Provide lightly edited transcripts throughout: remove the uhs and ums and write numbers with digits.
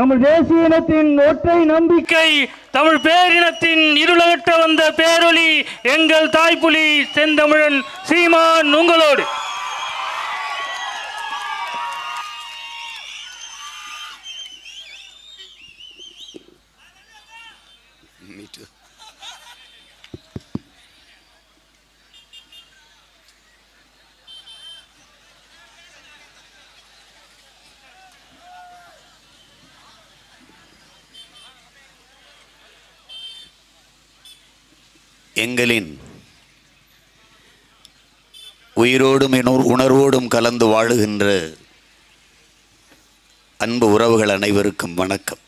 தமிழ் தேசிய இனத்தின் ஒற்றை நம்பிக்கை, தமிழ் பேரினத்தின் இருளகற்ற வந்த பேரொளி எங்கள் தாய்ப்புலி செந்தமிழன் சீமான் உங்களோடு. எங்களின் உயிரோடும் உணர்வோடும் கலந்து வாழுகின்ற அன்பு உறவுகள் அனைவருக்கும் வணக்கம்.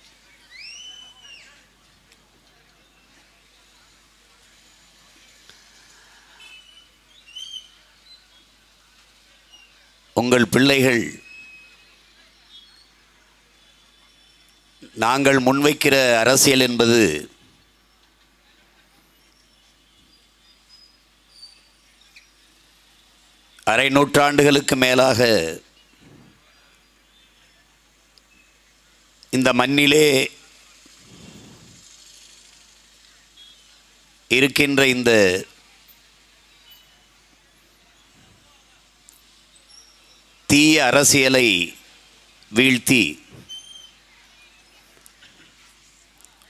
உங்கள் பிள்ளைகள் நாங்கள் முன்வைக்கிற அரசியல் என்பது அரை நூற்றாண்டுகளுக்கு மேலாக இந்த மண்ணிலே இருக்கின்ற இந்த தீய அரசியலை வீழ்த்தி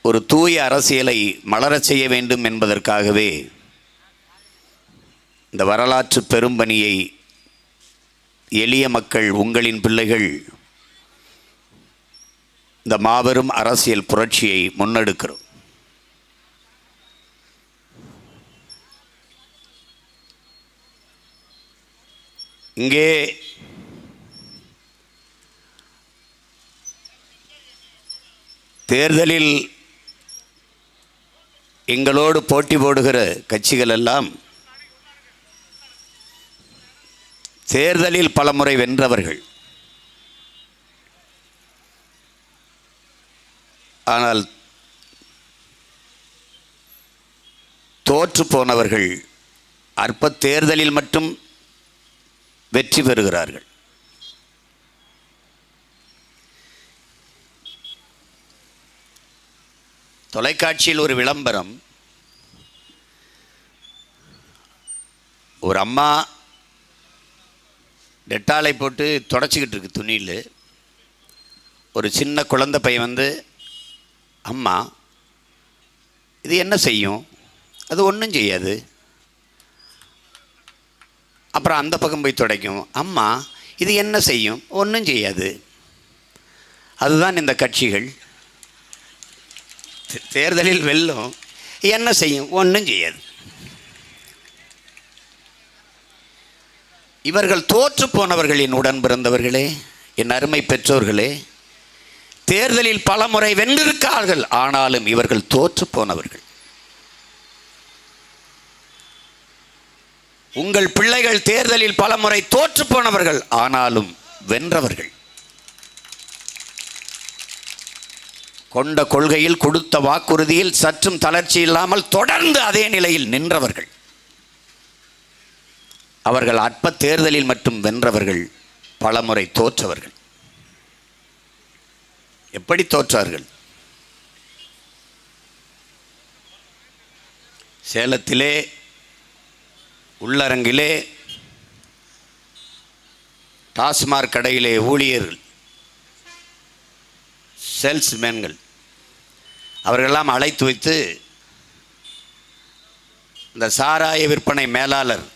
ஒரு தூய அரசியலை மலரச் செய்ய வேண்டும் என்பதற்காகவே இந்த வரலாற்று பெரும்பணியை எளிய மக்கள், உங்களின் பிள்ளைகள், இந்த மாபெரும் அரசியல் புரட்சியை முன்னெடுக்கிறோம். இங்கே தேர்தலில் எங்களோடு போட்டி போடுகிற கட்சிகள் எல்லாம் தேர்தலில் பலமுறை வென்றவர்கள். ஆனால் தோற்று போனவர்கள் அற்ப தேர்தலில் மட்டும் வெற்றி பெறுகிறார்கள். தொலைக்காட்சியில் ஒரு விளம்பரம், ஒரு அம்மா டெட்டாலை போட்டு தொடச்சிக்கிட்டு இருக்கு துணியில். ஒரு சின்ன குழந்தை பையன் வந்து, அம்மா இது என்ன செய்யும்? அது ஒன்றும் செய்யாது. அப்புறம் அந்த பக்கம் போய் துடைக்கும். அம்மா இது என்ன செய்யும்? ஒன்றும் செய்யாது. அதுதான் இந்த கட்சிகள். தேர்தலில் வெல்லும், என்ன செய்யும்? ஒன்றும் செய்யாது. இவர்கள் தோற்று போனவர்களின் உடன் பிறந்தவர்களே, என் அருமை பெற்றோர்களே, தேர்தலில் பல முறை வென்றிருக்கார்கள். ஆனாலும் இவர்கள் தோற்று போனவர்கள். உங்கள் பிள்ளைகள் தேர்தலில் பல முறை தோற்று போனவர்கள், ஆனாலும் வென்றவர்கள். கொண்ட கொள்கையில், கொடுத்த வாக்குறுதியில் சற்றும் தளர்ச்சி இல்லாமல் தொடர்ந்து அதே நிலையில் நின்றவர்கள். அவர்கள் அற்ப தேர்தலில் மட்டும் வென்றவர்கள், பலமுறை தோற்றவர்கள். எப்படி தோற்றார்கள்? சேலத்திலே உள்ளரங்கிலே டாஸ்மாக் கடையிலே ஊழியர்கள், சேல்ஸ்மேன்கள் அவர்களெல்லாம் அழைத்து வைத்து இந்த சாராய விற்பனை மேலாளர்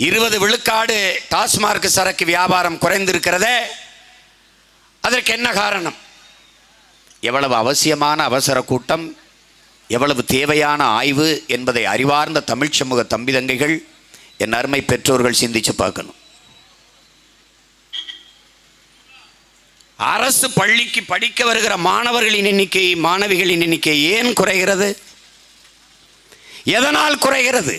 20 விழுக்காடு டாஸ்மாக் சரக்கு வியாபாரம் குறைந்திருக்கிறதே, அதற்கு என்ன காரணம்? எவ்வளவு அவசியமான அவசர கூட்டம், எவ்வளவு தேவையான ஆய்வு என்பதை அறிவார்ந்த தமிழ் சமூக தம்பிதங்கைகள், என் அருமை பெற்றோர்கள் சிந்திச்சு பார்க்கணும். அரசு பள்ளிக்கு படிக்க வருகிற மாணவர்களின் எண்ணிக்கை, மாணவிகளின் எண்ணிக்கை ஏன் குறைகிறது? எதனால் குறைகிறது?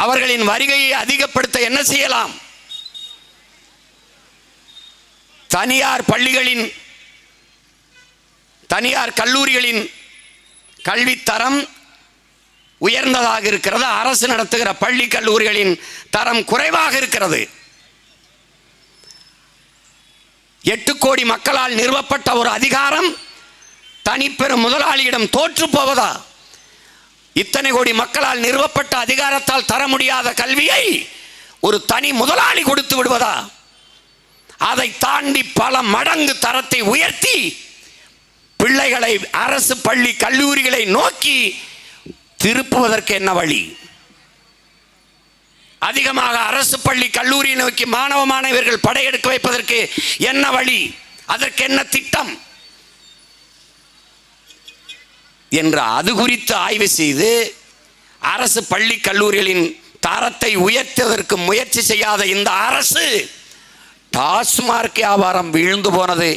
அவர்களின் வருகையை அதிகப்படுத்த என்ன செய்யலாம்? தனியார் பள்ளிகளின், தனியார் கல்லூரிகளின் கல்வித்தரம் உயர்ந்ததாக இருக்கிறது. அரசு நடத்துகிற பள்ளி கல்லூரிகளின் தரம் குறைவாக இருக்கிறது. 8 கோடி மக்களால் நிறுவப்பட்ட ஒரு அதிகாரம் தனிப்பெரும் முதலாளியிடம் தோற்று போவதா? இத்தனை கோடி மக்களால் நிறுவப்பட்ட அதிகாரத்தால் தர முடியாத கல்வியை ஒரு தனி முதலாளி கொடுத்து விடுவதா? அதை தாண்டி பல மடங்கு தரத்தை உயர்த்தி பிள்ளைகளை அரசு பள்ளி கல்லூரிகளை நோக்கி திருப்புவதற்கு என்ன வழி? அதிகமாக அரசு பள்ளி கல்லூரியை நோக்கி மாணவ மாணவியர்கள் படையெடுக்க வைப்பதற்கு என்ன வழி? அதற்கு என்ன திட்டம் என்று அது குறித்து ஆய்வு செய்து அரசு பள்ளி கல்லூரிகளின் தரத்தை உயர்த்துவதற்கு முயற்சி செய்யாத இந்த அரசு டாஸ்மார்க் வியாபாரம் வீழ்ந்து போனது,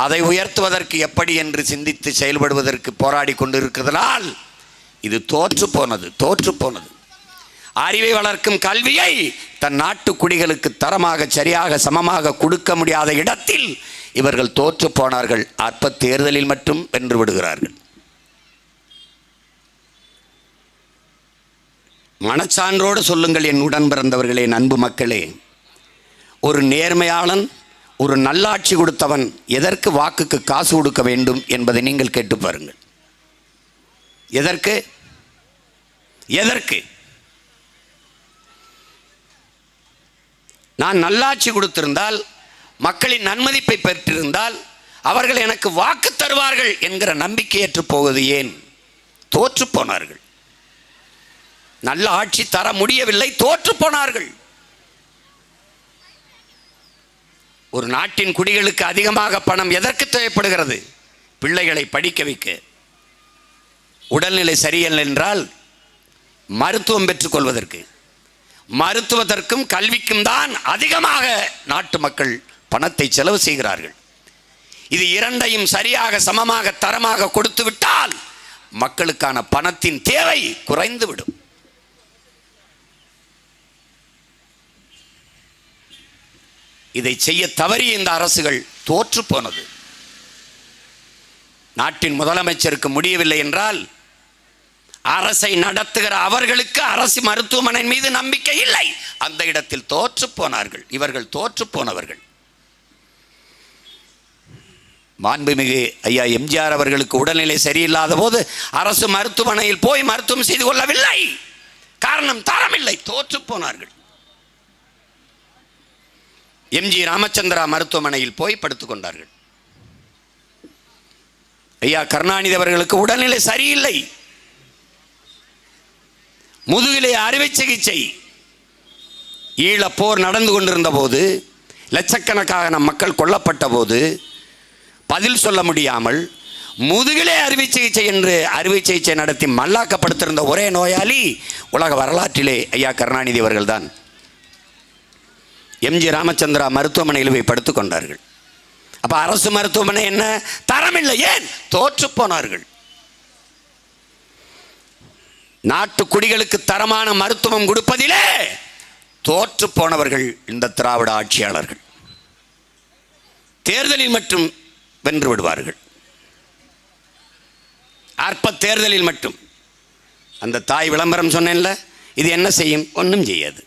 அதை உயர்த்துவதற்கு எப்படி என்று சிந்தித்து செயல்படுவதற்கு போராடி கொண்டிருக்கிறதால் இது தோற்று போனது. அறிவை வளர்க்கும் கல்வியை தன் நாட்டு குடிகளுக்கு தரமாக சரியாக சமமாக கொடுக்க முடியாத இடத்தில் இவர்கள் தோற்று போனார்கள். அற்ப தேர்தலில் மட்டும் வென்று விடுகிறார்கள். மனச்சான்றோடு சொல்லுங்கள் என் உடன் பிறந்தவர்களே, அன்பு மக்களே, ஒரு நேர்மையாளன், ஒரு நல்லாட்சி கொடுத்தவன் எதற்கு வாக்குக்கு காசு கொடுக்க வேண்டும் என்பதை நீங்கள் கேட்டு பாருங்கள். எதற்கு நான் நல்லாட்சி கொடுத்திருந்தால், மக்களின் நன்மதிப்பை பெற்றிருந்தால் அவர்கள் எனக்கு வாக்கு தருவார்கள் என்கிற நம்பிக்கையற்று போவது ஏன்? தோற்று போனார்கள். நல்ல ஆட்சி தர முடியவில்லை, தோற்று போனார்கள். ஒரு நாட்டின் குடிகளுக்கு அதிகமாக பணம் எதற்கு தேவைப்படுகிறது? பிள்ளைகளை படிக்க வைக்க. உடல்நிலை சரியில்லை என்றால் மருத்துவம் பெற்றுக்கொள்வதற்கு, மருத்துவத்திற்கும் கல்விக்கும் தான் அதிகமாக நாட்டு மக்கள் பணத்தை செலவு செய்கிறார்கள். இது இரண்டையும் சரியாக சமமாக தரமாக கொடுத்து விட்டால் மக்களுக்கான பணத்தின் தேவை குறைந்துவிடும். இதை செய்ய தவறிய இந்த அரசுகள் தோற்று போனது. நாட்டின் முதலமைச்சருக்கு முடியவில்லை என்றால் அரசை நடத்துகிற அவர்களுக்கு அரசு மருத்துவமனை மீது நம்பிக்கை இல்லை. அந்த இடத்தில் தோற்று போனார்கள். இவர்கள் தோற்று போனவர்கள். மாண்புமிகு ஐயா எம்ஜிஆர் அவர்களுக்கு உடல்நிலை சரியில்லாத போது அரசு மருத்துவமனையில் போய் மருத்துவம் செய்து கொள்ளவில்லை. காரணம் தரமில்லை, தோற்று போனார்கள். எம்ஜி ராமச்சந்திரா மருத்துவமனையில் போய் படுத்துக் கொண்டார்கள். ஐயா கருணாநிதி அவர்களுக்கு உடல்நிலை சரியில்லை, முதுகிலே அறுவை சிகிச்சை. ஈழப்போர் நடந்து கொண்டிருந்த போது, லட்சக்கணக்கான மக்கள் கொல்லப்பட்ட போது பதில் சொல்ல முடியாமல் முதுகிலே அறுவை சிகிச்சை என்று அறுவை சிகிச்சை நடத்தி மல்லாக்கப்படுத்திருந்த ஒரே நோயாளி உலக வரலாற்றிலே ஐயா கருணாநிதி அவர்கள்தான். எம்ஜி ராமச்சந்திரா மருத்துவமனையில் போய் படுத்துக் கொண்டார்கள். அப்ப அரசு மருத்துவமனை என்ன? தரமில்லை. ஏன்? தோற்று போனார்கள். நாட்டு குடிகளுக்கு தரமான மருத்துவம் கொடுப்பதிலே தோற்று போனவர்கள் இந்த திராவிட ஆட்சியாளர்கள். தேர்தலில் மட்டும் வென்று விடுவார்கள். அற்ப தேர்தலில் மட்டும். அந்த தாய் விளம்பரம் சொன்னேன்ல, இது என்ன செய்யும்? ஒன்றும் செய்யாது.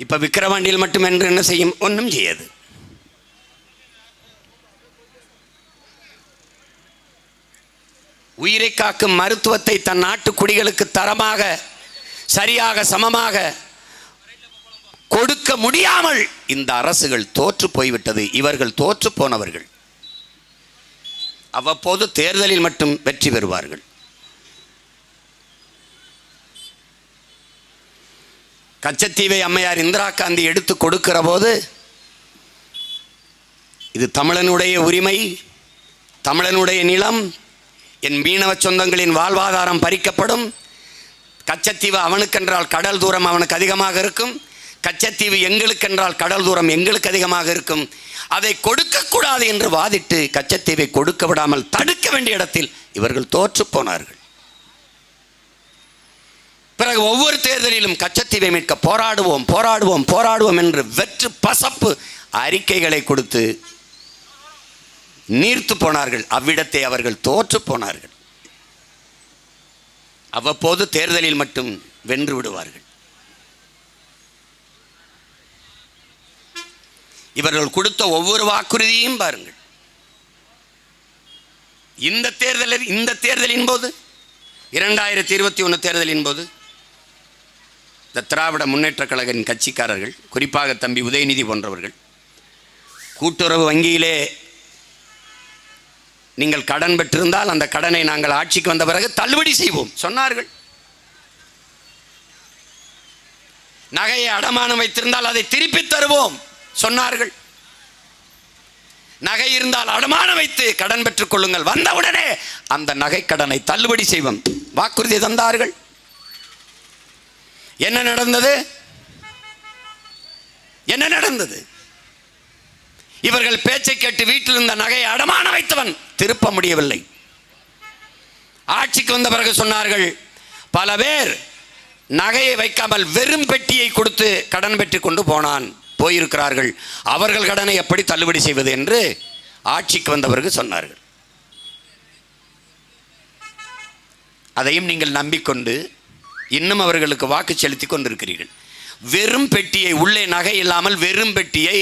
இப்ப விக்கிரவாண்டியில் மட்டும் என்று என்ன செய்யும்? ஒன்றும் செய்யாது. உயிரை காக்கும் மருத்துவத்தை தன் நாட்டு குடிகளுக்கு தரமாக சரியாக சமமாக கொடுக்க முடியாமல் இந்த அரசுகள் தோற்று போய்விட்டது. இவர்கள் தோற்று போனவர்கள். அவ்வப்போது தேர்தலில் மட்டும் வெற்றி பெறுவார்கள். கச்சத்தீவை அம்மையார் இந்திரா காந்தி எடுத்து கொடுக்கிற போது, இது தமிழனுடைய உரிமை, தமிழனுடைய நிலம், என் மீனவ சொந்தங்களின் வாழ்வாதாரம் பறிக்கப்படும், கச்சத்தீவு அவனுக்கென்றால் கடல் தூரம் அவனுக்கு அதிகமாக இருக்கும், கச்சத்தீவு எங்களுக்கென்றால் கடல் தூரம் எங்களுக்கு அதிகமாக இருக்கும், அதை கொடுக்கக்கூடாது என்று வாதிட்டு கச்சத்தீவை கொடுக்க விடாமல் தடுக்க வேண்டிய இடத்தில் இவர்கள் தோற்று போனார்கள். பிறகு ஒவ்வொரு தேர்தலிலும் கச்சத்தீவை மீட்க போராடுவோம் போராடுவோம் போராடுவோம் என்று வெற்று பசப்பு அறிக்கைகளை கொடுத்து நீர்த்து போனார்கள். அவ்விடத்தை அவர்கள் தோற்று போனார்கள். அவ்வப்போது தேர்தலில் மட்டும் வென்று விடுவார்கள். இவர்கள் கொடுத்த ஒவ்வொரு வாக்குறுதியும் பாருங்கள். இந்த தேர்தலின் போது 2021 தேர்தலின் போது இந்த திராவிட முன்னேற்ற கழகத்தின் கட்சிக்காரர்கள், குறிப்பாக தம்பி உதயநிதி போன்றவர்கள், கூட்டுறவு வங்கியிலே நீங்கள் கடன் பெற்றிருந்தால் அந்த கடனை நாங்கள் ஆட்சிக்கு வந்த பிறகு தள்ளுபடி செய்வோம் சொன்னார்கள். நகையை அடமானம் வைத்திருந்தால் அதை திருப்பி தருவோம் சொன்னார்கள். நகை இருந்தால் அடமானம் வைத்து கடன் பெற்றுக் கொள்ளுங்கள், வந்தவுடனே அந்த நகை கடனை தள்ளுபடி செய்வோம் வாக்குறுதி தந்தார்கள். என்ன நடந்தது? என்ன நடந்தது? இவர்கள் பேச்சை கேட்டு வீட்டில் இருந்த நகையை அடமானம் வைத்தவன் திருப்ப முடியவில்லை. ஆட்சிக்கு வந்த பிறகு சொன்னார்கள், பல பேர் நகையை வைக்காமல் வெறும் பெட்டியை கொடுத்து கடன் பெற்றுக் கொண்டு போயிருக்கிறார்கள், அவர்கள் கடனை எப்படி தள்ளுபடி செய்வது என்று ஆட்சிக்கு வந்த பிறகு சொன்னார்கள். அதையும் நீங்கள் நம்பிக்கொண்டு இன்னும் அவர்களுக்கு வாக்கு செலுத்தி கொண்டிருக்கிறீர்கள். வெறும் பெட்டியை, உள்ளே நகை இல்லாமல் வெறும் பெட்டியை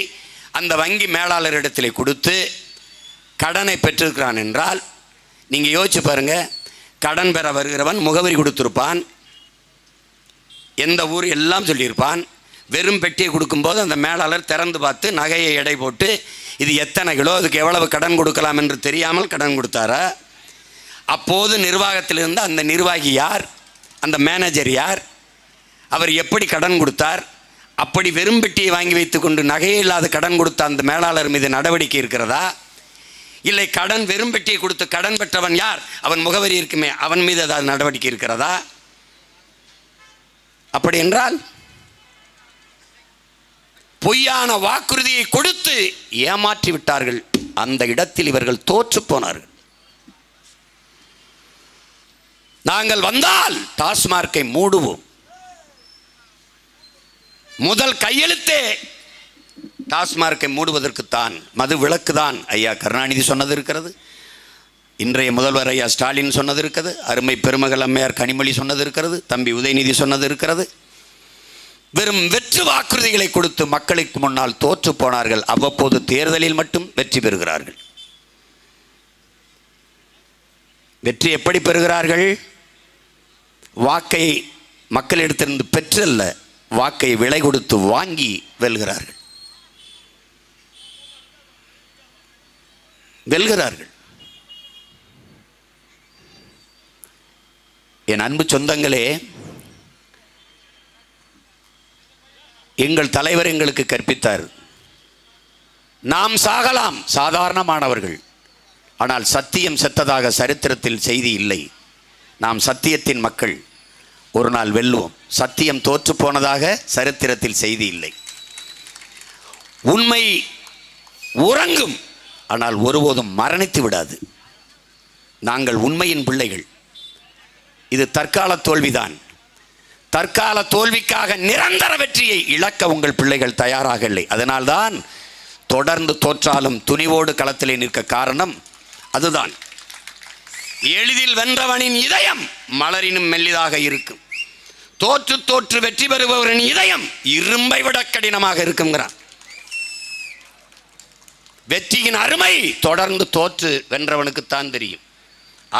அந்த வங்கி மேலாளரிடத்திலே கொடுத்து கடனை பெற்றிருக்கிறான் என்றால் நீங்கள் யோசிச்சு பாருங்க. கடன் பெற வருகிறவன் முகவரி கொடுத்திருப்பான், எந்த ஊர் எல்லாம் சொல்லியிருப்பான். வெறும் பெட்டியை கொடுக்கும்போது அந்த மேலாளர் திறந்து பார்த்து நகையை எடை போட்டு இது எத்தனை கிலோ, அதுக்கு எவ்வளவு கடன் கொடுக்கலாம் என்று தெரியாமல் கடன் கொடுத்தாரா? அப்போது நிர்வாகத்தில் இருந்த அந்த நிர்வாகி யார், அந்த மேனேஜர் யார், அவர் எப்படி கடன் கொடுத்தார்? அப்படி வெறும் பெட்டியை வாங்கி வைத்துக்கொண்டு நகையே இல்லாத கடன் கொடுத்த அந்த மேலாளர் மீது நடவடிக்கை இருக்கிறதா? இல்லை கடன் வெறும் பெட்டியை கொடுத்து கடன் பெற்றவன் யார், அவன் முகவரி இருக்குமே, அவன் மீது ஏதாவது நடவடிக்கை இருக்கிறதா? அப்படி என்றால் பொய்யான வாக்குறுதியை கொடுத்து ஏமாற்றி விட்டார்கள். அந்த இடத்தில் இவர்கள் தோற்று போனார்கள். நாங்கள் வந்தால் டாஸ்மார்க்கை மூடுவோம். முதல் கையெழுத்தே டாஸ்மார்க்கை மூடுவதற்குத்தான், மது விலக்குதான். ஐயா கருணாநிதி சொன்னது இருக்கிறது, இன்றைய முதல்வர் ஐயா ஸ்டாலின் சொன்னது இருக்கிறது, அருமை பெருமகள் அம்மையார் கனிமொழி சொன்னது இருக்கிறது, தம்பி உதயநிதி சொன்னது இருக்கிறது. வெறும் வெற்று வாக்குறுதிகளை கொடுத்து மக்களுக்கு முன்னால் தோற்று போனார்கள். அவ்வப்போது தேர்தலில் மட்டும் வெற்றி பெறுகிறார்கள். வெற்றி எப்படி பெறுகிறார்கள்? வாக்கை மக்களிடத்திலிருந்து பெற்றல்ல, வாக்கை விலை கொடுத்து வாங்கி வெல்கிறார்கள். என் அன்பு சொந்தங்களே, எங்கள் தலைவர் எங்களுக்கு கற்பித்தார், நாம் சாகலாம், சாதாரணமானவர்கள், ஆனால் சத்தியம் செத்ததாக சரித்திரத்தில் செய்தி இல்லை. நாம் சத்தியத்தின் மக்கள், ஒரு நாள் வெல்லுவோம். சத்தியம் தோற்று போனதாக சரித்திரத்தில் செய்தி இல்லை. உண்மை உறங்கும், ஆனால் ஒருபோதும் மரணித்து விடாது. நாங்கள் உண்மையின் பிள்ளைகள். இது தற்கால தோல்விதான். தற்கால தோல்விக்காக நிரந்தர வெற்றியை இழக்க உங்கள் பிள்ளைகள் தயாராக இல்லை. அதனால்தான் தொடர்ந்து தோற்றாலும் துணிவோடு களத்திலே நிற்க காரணம் அதுதான். எளிதில் வென்றவனின் இதயம் மலரினும் மெல்லிதாக இருக்கும். தோற்று தோற்று வெற்றி பெறுபவரின் இதயம் இரும்பை விட கடினமாக இருக்குங்கிறான். வெற்றியின் அருமை தொடர்ந்து தோற்று வென்றவனுக்குத்தான் தெரியும்.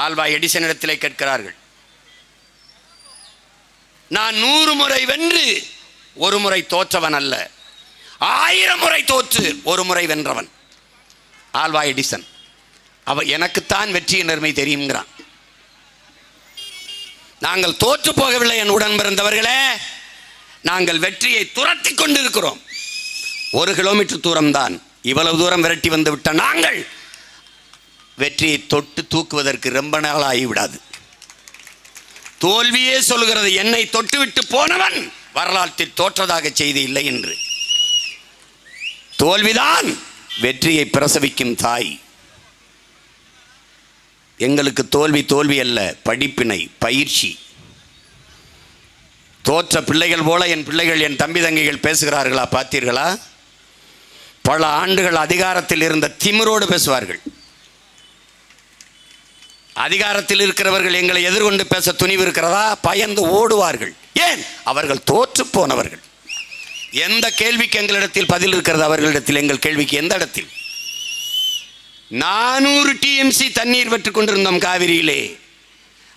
ஆல்வா எடிசன் இடத்திலே கேட்கிறார்கள், நான் 100 முறை வென்று ஒரு முறை தோற்றவன் அல்ல, 1000 முறை தோற்று ஒரு முறை வென்றவன் ஆல்வா எடிசன். எனக்குத்தான் வெற்றியின் அருமை தெரியுங்கிறான். நாங்கள் தோற்று போகவில்லை என் உடன் பிறந்தவர்களே, நாங்கள் வெற்றியை துரத்தி கொண்டிருக்கிறோம். 1 கிலோமீட்டர் தூரம்தான், இவ்வளவு தூரம் விரட்டி வந்து விட்ட நாங்கள் வெற்றியை தொட்டு தூக்குவதற்கு ரொம்ப நாள் ஆகிவிடாது. தோல்வியே சொல்கிறது, என்னை தொட்டுவிட்டு போனவன் வரலாற்றில் தோற்றதாக செய்தி இல்லை என்று. தோல்விதான் வெற்றியை பிரசவிக்கும் தாய். எங்களுக்கு தோல்வி தோல்வி அல்ல, படிப்பினை, பயிற்சி. தோற்ற பிள்ளைகள் போல என் பிள்ளைகள், என் தம்பி தங்கைகள் பேசுகிறார்களா? பார்த்தீர்களா? பல ஆண்டுகள் அதிகாரத்தில் இருந்த திமிரோடு பேசுவார்கள். அதிகாரத்தில் இருக்கிறவர்கள் எங்களை எதிர்கொண்டு பேச துணிவு இருக்கிறதா? பயந்து ஓடுவார்கள். ஏன்? அவர்கள் தோற்று போனவர்கள். எந்த கேள்விக்கு எங்களிடத்தில் பதில் இருக்கிறது? அவர்களிடத்தில் எங்கள் கேள்விக்கு எந்த இடத்தில்? 400 TMC தண்ணீர் பெற்றுக் கொண்டிருந்தோம் காவிரியிலே.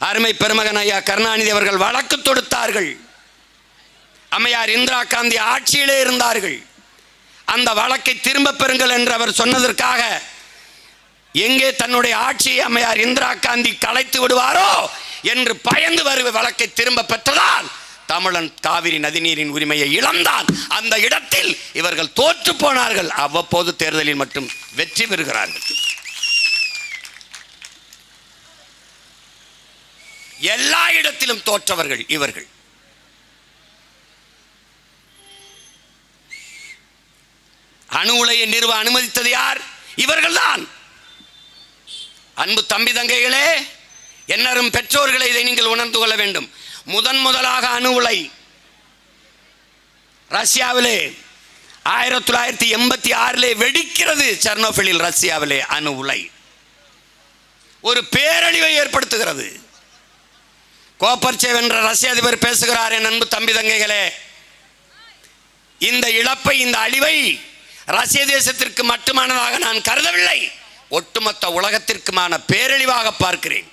அருமை பெருமகன் ஐயா கருணாநிதி அவர்கள் வழக்கு தொடுத்தார்கள். அம்மையார் இந்திரா காந்தி ஆட்சியிலே இருந்தார்கள். அந்த வழக்கை திரும்ப பெறுங்கள் என்று அவர் சொன்னதற்காக எங்கே தன்னுடைய ஆட்சியை அம்மையார் இந்திரா காந்தி கலைத்து விடுவாரோ என்று பயந்து வருவ வழக்கை திரும்ப பெற்றதால் தமிழன் காவிரி நதிநீரின் உரிமையை இழந்தான். அந்த இடத்தில் இவர்கள் தோற்று போனார்கள். அவ்வப்போது தேர்தலில் மட்டும் வெற்றி பெறுகிறார்கள். எல்லா இடத்திலும் தோற்றவர்கள் இவர்கள். அணு உலையை நிறுவ அனுமதித்தது யார்? இவர்கள்தான். அன்பு தம்பி தங்கைகளே, என்னரும் பெற்றோர்களை இதை நீங்கள் உணர்ந்து கொள்ள வேண்டும். முதலாக அணு உலை ரஷ்யாவிலே 1986 வெடிக்கிறது. செர்னோபிலில் ரஷ்யாவிலே அணு உலை ஒரு பேரழிவை ஏற்படுத்துகிறது. கோப்பர்ச்சேவ் என்ற ரஷ்ய அதிபர் பேசுகிறார். என் அன்பு தம்பி தங்கைகளே, இந்த இழப்பை, இந்த அழிவை ரஷ்ய தேசத்திற்கு மட்டுமானதாக நான் கருதவில்லை, ஒட்டுமொத்த உலகத்திற்குமான பேரழிவாக பார்க்கிறேன்,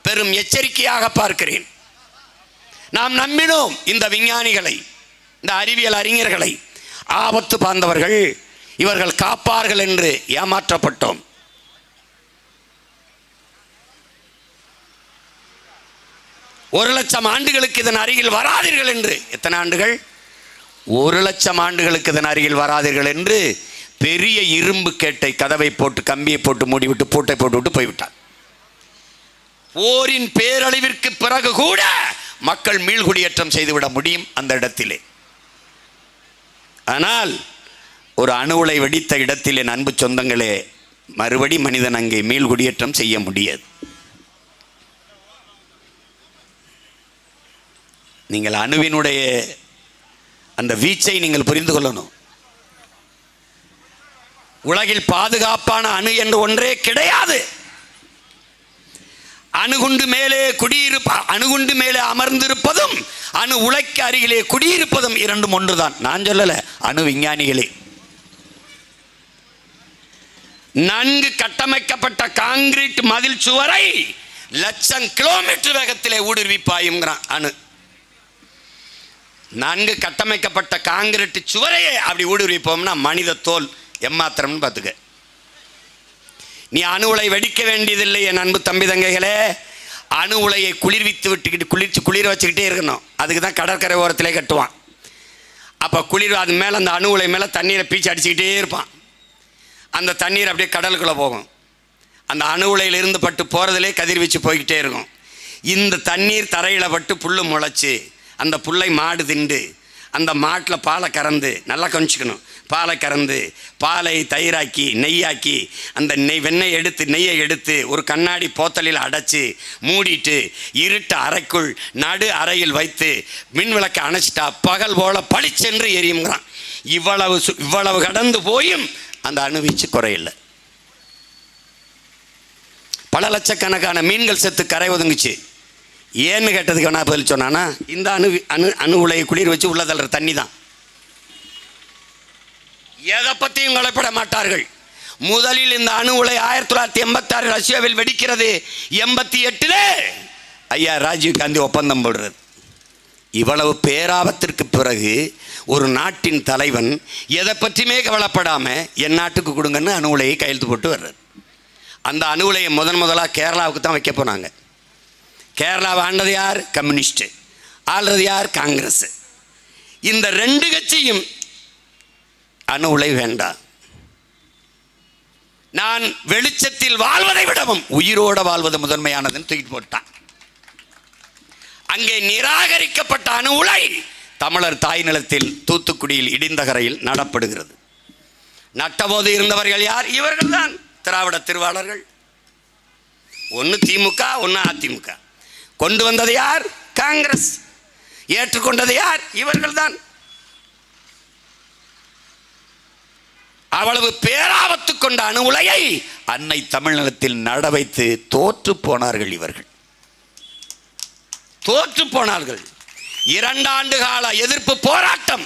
பெரும் எச்சரிக்கையாக பார்க்கிறேன். நாம் நம்பினோம் இந்த விஞ்ஞானிகளை, இந்த அறிவியல் அறிஞர்களை. ஆபத்து பார்ந்தவர்கள், இவர்கள் காப்பார்கள் என்று ஏமாற்றப்பட்டோம். ஒரு லட்சம் ஆண்டுகளுக்கு இதன் அருகில் வராதீர்கள் என்று. எத்தனை ஆண்டுகள்? 1,00,000 ஆண்டுகளுக்கு இதன் அருகில் வராதீர்கள் என்று பெரிய இரும்பு கேட்டை கதவை போட்டு கம்பியை போட்டு மூடிவிட்டு பூட்டை போட்டுவிட்டு போய்விட்டார். போரின் பேரழிவிற்கு பிறகு கூட மக்கள் மீள்குடியேற்றம் செய்துவிட முடியும் அந்த இடத்திலே. ஆனால் ஒரு அணு உலை வெடித்த இடத்தில் என் அன்பு சொந்தங்களே, மறுபடி மனிதன் அங்கே மீள்குடியேற்றம் செய்ய முடியாது. நீங்கள் அணுவினுடைய அந்த வீச்சை நீங்கள் புரிந்து கொள்ளணும். உலகில் பாதுகாப்பான அணு என்று ஒன்றே கிடையாது. அணுகுண்டு மேலே அமர்ந்திருப்பதும் அணு உலைக்கு அருகிலே குடியிருப்பதும் இரண்டும் ஒன்றுதான். நான் சொல்லல, அணு விஞ்ஞானிகளே. நன்கு கட்டமைக்கப்பட்ட காங்கிரீட் மதில் சுவரை 1,00,000 கிலோமீட்டர் வேகத்திலே ஊடுருவி பாயுங்கிறான் அணு. நன்கு கட்டமைக்கப்பட்ட காங்கிரீட் சுவரையே அப்படி ஊடுருவிப்போம்னா மனித தோல் எம்மாத்திரம்னு பார்த்துக்க. நீ அணு உலை வெடிக்க வேண்டியதில்லை என் அன்பு தம்பி தங்கைகளே. அணு உலையை குளிர்வித்து விட்டுக்கிட்டு குளிர வச்சுக்கிட்டே இருக்கணும். அதுக்கு தான் கடற்கரை ஓரத்திலே கட்டுவான். அப்போ குளிர் அது மேலே, அந்த அணு உலை மேலே தண்ணீரை பீச்சு அடிச்சுக்கிட்டே இருப்பான். அந்த தண்ணீர் அப்படியே கடலுக்குள்ளே போகும். அந்த அணு உலையிலிருந்து பட்டு போகிறதுலே கதிர்வீச்சு போய்கிட்டே இருக்கும். இந்த தண்ணீர் தரையில் பட்டு புல் முளைச்சி அந்த புல்லை மாடு திண்டு அந்த மாட்டில் பாலை கறந்து, நல்லா கொஞ்சிக்கணும், பாலை கறந்து பாலை தயிராக்கி நெய்யாக்கி அந்த வெண்ணெய் எடுத்து நெய்யை எடுத்து ஒரு கண்ணாடி போத்தலில் அடைச்சி மூடிட்டு இருட்டு அறைக்குள் நடு அறையில் வைத்து மின் விளக்கை அணைச்சிட்டா பகல் போல பளிச்சென்று எரியுங்கிறான். இவ்வளவு கடந்து போயும் அந்த அணுவீச்சு குறையில்லை. பல லட்சக்கணக்கான மீன்கள் செத்து கரை ஒதுங்குச்சு. ஏன்னு கேட்டதுக்கு வேணா பதில் சொன்னானா, இந்த அணு உலையை குளிர் வச்சு உள்ள தள்ளுற தண்ணி தான். எதை பற்றியும் கவலைப்பட மாட்டார்கள். முதலில் இந்த அணு உலை 1986 ரஷ்யாவில் வெடிக்கிறது. 88 ஐயா ராஜீவ் காந்தி ஒப்பந்தம் போடுறது. இவ்வளவு பேராபத்திற்கு பிறகு ஒரு நாட்டின் தலைவன் எதை பற்றியுமே கவலைப்படாமல் என் நாட்டுக்கு கொடுங்கன்னு அணு உலையை கையெழுத்து போட்டு வர்றார். அந்த அணு உலையை முதலாக கேரளாவுக்கு தான் வைக்க போனாங்க. கேரளாவை ஆண்டது யார்? கம்யூனிஸ்ட். ஆள்றது யார்? காங்கிரஸ். இந்த 2 கட்சியும் அணு உலை வேண்டாம், நான் வெளிச்சத்தில் வாழ்வதை விடவும் உயிரோடு வாழ்வது முதன்மையானதுன்னு தூக்கிட்டு போட்டான். அங்கே நிராகரிக்கப்பட்ட அணு உலை தமிழர் தாய் நிலத்தில் தூத்துக்குடியில் இடிந்தகரையில் நடப்படுகிறது. நட்டபோது இருந்தவர்கள் யார்? இவர்கள் தான் திராவிட திருவாளர்கள். ஒன்று திமுக, ஒன்று அதிமுக. கொண்டு வந்தது யார்? காங்கிரஸ். ஏற்றுக்கொண்டது யார்? இவர்கள் தான். அவ்வளவு பேராபத்து கொண்ட அணு உலையை அன்னை தமிழ்நிலத்தில் நட வைத்து தோற்று போனார்கள். இவர்கள் தோற்று போனார்கள். 2 ஆண்டு கால எதிர்ப்பு போராட்டம்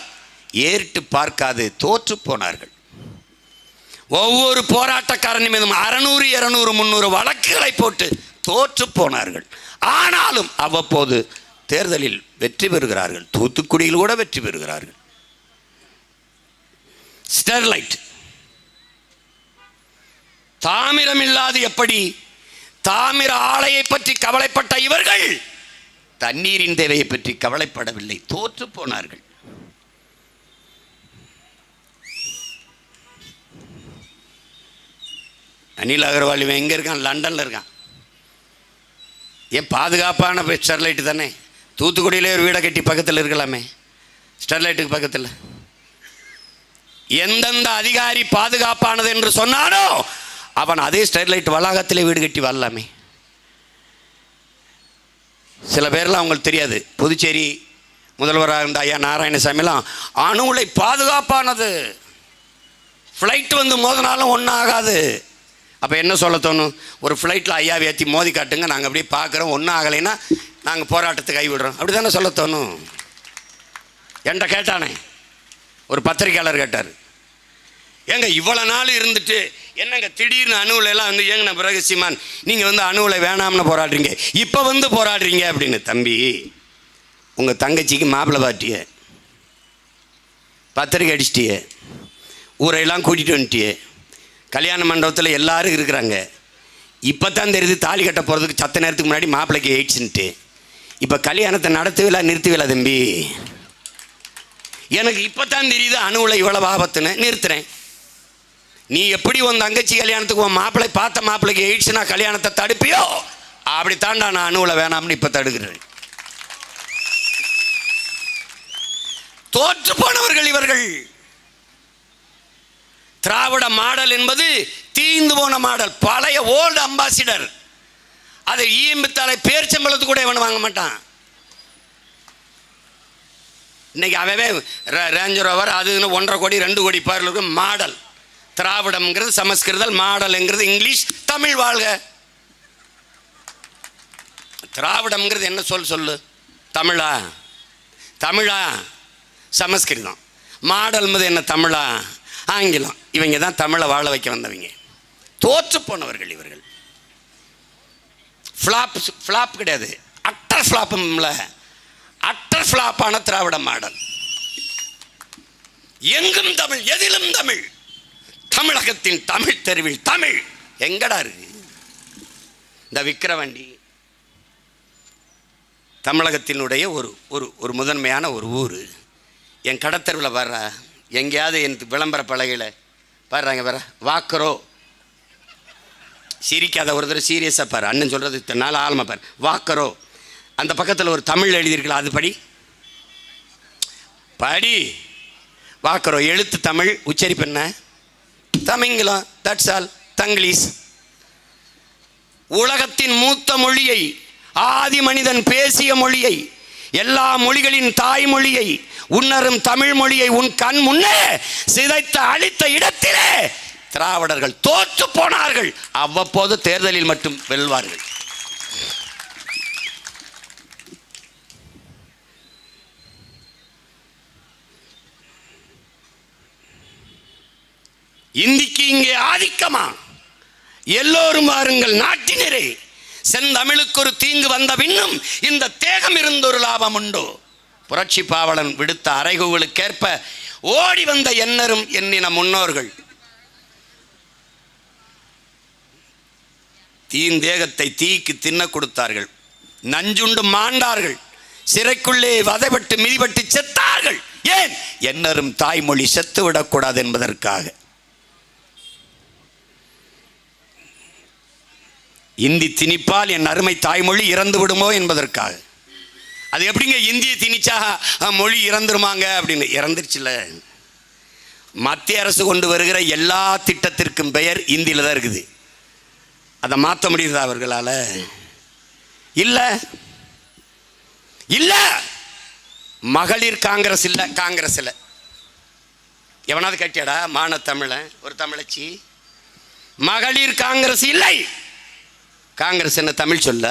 ஏறிட்டு பார்க்காது தோற்று போனார்கள். ஒவ்வொரு போராட்டக்காரன் மீதும் 600, 200, 300 வழக்குகளை போட்டு தோற்று போனார்கள். ஆனாலும் அவ்வப்போது தேர்தலில் வெற்றி பெறுகிறார்கள். தூத்துக்குடியில் கூட வெற்றி பெறுகிறார்கள். ஸ்டெர்லைட் தாமிரம் இல்லாது எப்படி? தாமிர ஆலையை பற்றி கவலைப்பட்ட இவர்கள் தண்ணீரின் தேவையை பற்றி கவலைப்படவில்லை, தோற்று போனார்கள். அனில் அகர்வால் இவன் எங்கே இருக்கான்? லண்டனில் இருக்கான். ஏன் பாதுகாப்பான ஸ்டெர்லைட்டு தானே. தூத்துக்குடியிலே ஒரு வீடை கட்டி பக்கத்தில் இருக்கலாமே, ஸ்டெர்லைட்டுக்கு பக்கத்தில். எந்தெந்த அதிகாரி பாதுகாப்பானது என்று சொன்னானோ அவன் அதே ஸ்டெர்லைட் வளாகத்திலே வீடு கட்டி வரலாமே. சில பேர்லாம் அவங்களுக்கு தெரியாது. புதுச்சேரி முதல்வராக இருந்த ஐயா நாராயணசாமிலாம் அணு உலை பாதுகாப்பானது, ஃப்ளைட் வந்து மோதினாலும் ஒன்றும் ஆகாது. அப்போ என்ன சொல்ல தோணும்? ஒரு ஃப்ளைட்டில் ஐயாவை ஏற்றி மோதி காட்டுங்க, நாங்கள் அப்படியே பார்க்குறோம், ஒன்றும் ஆகலைன்னா நாங்கள் போராட்டத்தை கைவிடுறோம், அப்படி தானே சொல்ல தோணும். என்கிட்ட கேட்டானே ஒரு பத்திரிக்கையாளர் கேட்டார், ஏங்க இவ்வளோ நாள் இருந்துட்டு என்னங்க திடீர்னு அணுவிலாம் வந்து ஏங்கின பிறகு சீமான் நீங்கள் வந்து அணுவில் வேணாம்னு போராடுறீங்க, இப்போ வந்து போராடுறீங்க அப்படின்னு. தம்பி, உங்கள் தங்கச்சிக்கு மாப்பிள்ளை பாட்டிய பத்திரிக்கை அடிச்சிட்டியே, ஊரையெல்லாம் கூட்டிகிட்டு வந்துட்டியே, கல்யாண மண்டபத்தில் எல்லாரும் இருக்கிறாங்க. இப்போ தான் தெரியுது தாலி கட்ட போகிறதுக்கு சத்த நேரத்துக்கு முன்னாடி மாப்பிள்ளைக்கு எயிட்ஸ்ன்ட்டு. இப்போ கல்யாணத்தை நடத்துவிலா நிறுத்துவிலா தம்பி? எனக்கு இப்போ தான் தெரியுது அணுவில் இவ்வளவு ஆபத்துன்னு, நிறுத்துறேன். நீ எப்படி உன் தங்கச்சி கல்யாணத்துக்கு உன் மாப்பிள்ளை பார்த்த மாப்பிள்ளைக்கு எயிட்ஸ்னா கல்யாணத்தை தடுப்பியோ, அப்படி தாண்டா நான் அணுவில் வேணாம்னு இப்போ தடுக்கிறேன். தோற்று போனவர்கள் இவர்கள். திராவிட மாடல் என்பது தீந்து போன மாடல், பழைய ஓல்டு அம்பாசிடர். அதை ஈம்பித்தாலை பேர்ச்சம்பளத்துக்கு கூட இவன் வாங்க மாட்டான். இன்னைக்கு அவவே ரேஞ்ச் ரோவர் அதுன்னு 1.5 கோடி 2 கோடி பேருக்கு மாடல். திராவிடம்ங்கிறது சமஸ்கிருதம், மாடல்ங்கிறது இங்கிலீஷ், தமிழ் வாழ்க. திராவிடம்ங்கிறது என்ன சொல்லு? தமிழா? தமிழா? சமஸ்கிருதம். மாடல் என்பது என்ன? தமிழா? ஆங்கிலம். இவங்க தான் தமிழை வாழ வைக்க வந்தவங்க. தோற்று போனவர்கள் இவர்கள். ஃப்ளாப் கிடையாது, அட்டர் ஃப்ளாப்பும்ல, அட்டர் ஃப்ளாப்பான திராவிட மாடல். எங்கும் தமிழ், எதிலும் தமிழ். தமிழகத்தின் தமிழ் தெருவில் தமிழ் எங்கடா இருக்கு? இந்த விக்கிரவாண்டி தமிழகத்தினுடைய ஒரு ஒரு ஒரு முதன்மையான ஒரு ஊர். என் கடத்தருவில் வர்ற எங்கேயாவது என் விளம்பர பலகையில் பாடுறாங்க வர வாக்கரோ, சிரிக்காத ஒரு தடவை சீரியஸாக பாரு, அண்ணன் சொல்கிறது இத்தனை நாள் ஆழமாக பாரு. வாக்கரோ, அந்த பக்கத்தில் ஒரு தமிழ் எழுதியிருக்கலாம், அது படி படி. வாக்கரோ எழுத்து தமிழ், உச்சரிப்பு என்ன? தமிங்கிலம், தட்ஸ் ஆல். தங்கிலீஷ். உலகத்தின் மூத்த மொழியை, ஆதி மனிதன் பேசிய மொழியை, எல்லா மொழிகளின் தாய்மொழியை, உன்னரும் தமிழ் மொழியை உன் கண் முன்னே சிதைத்த அழித்த இடத்திலே திராவிடர்கள் தோற்று போனார்கள். அவ்வப்போது தேர்தலில் மட்டும் வெல்வார்கள். இந்திக்கு இங்கே ஆதிக்கமா? எல்லோரும் வாருங்கள் நாட்டினரே, செந்தமிழுக்கு ஒரு தீங்கு வந்த பின்னும் இந்த தேகம் இருந்தொரு லாபம் உண்டோ? புரட்சி பாவலன் விடுத்த அறைகூவலுக்கேற்ப ஓடி வந்த எண்ணரும் எண்ணின முன்னோர்கள் தீந்தேகத்தை தீக்கு தின்ன கொடுத்தார்கள். நஞ்சுண்டு மாண்டார்கள். சிறைக்குள்ளே வதைப்பட்டு மிதிப்பட்டு செத்தார்கள். ஏன்? எண்ணரும் தாய்மொழி செத்து விடக்கூடாது என்பதற்காக. இந்தி திணிப்பால் என் அருமை தாய்மொழி இறந்து விடுமோ என்பதற்காக. அது எப்படிங்க இந்தியை திணிச்சா மொழி இறந்துருமாங்க அப்படின்னு? இறந்துருச்சுல. மத்திய அரசு கொண்டு வருகிற எல்லா திட்டத்திற்கும் பெயர் இந்தியில் தான் இருக்குது. அதை மாற்ற முடியுதா அவர்களால்? இல்லை இல்லை. மகளிர் காங்கிரஸ் இல்லை, காங்கிரஸ் இல்லை. எவனாவது கட்டியாடா மான தமிழன் ஒரு தமிழச்சி? மகளிர் காங்கிரஸ் இல்லை. காங்கிரஸ் என்ன தமிழ் சொல்ல?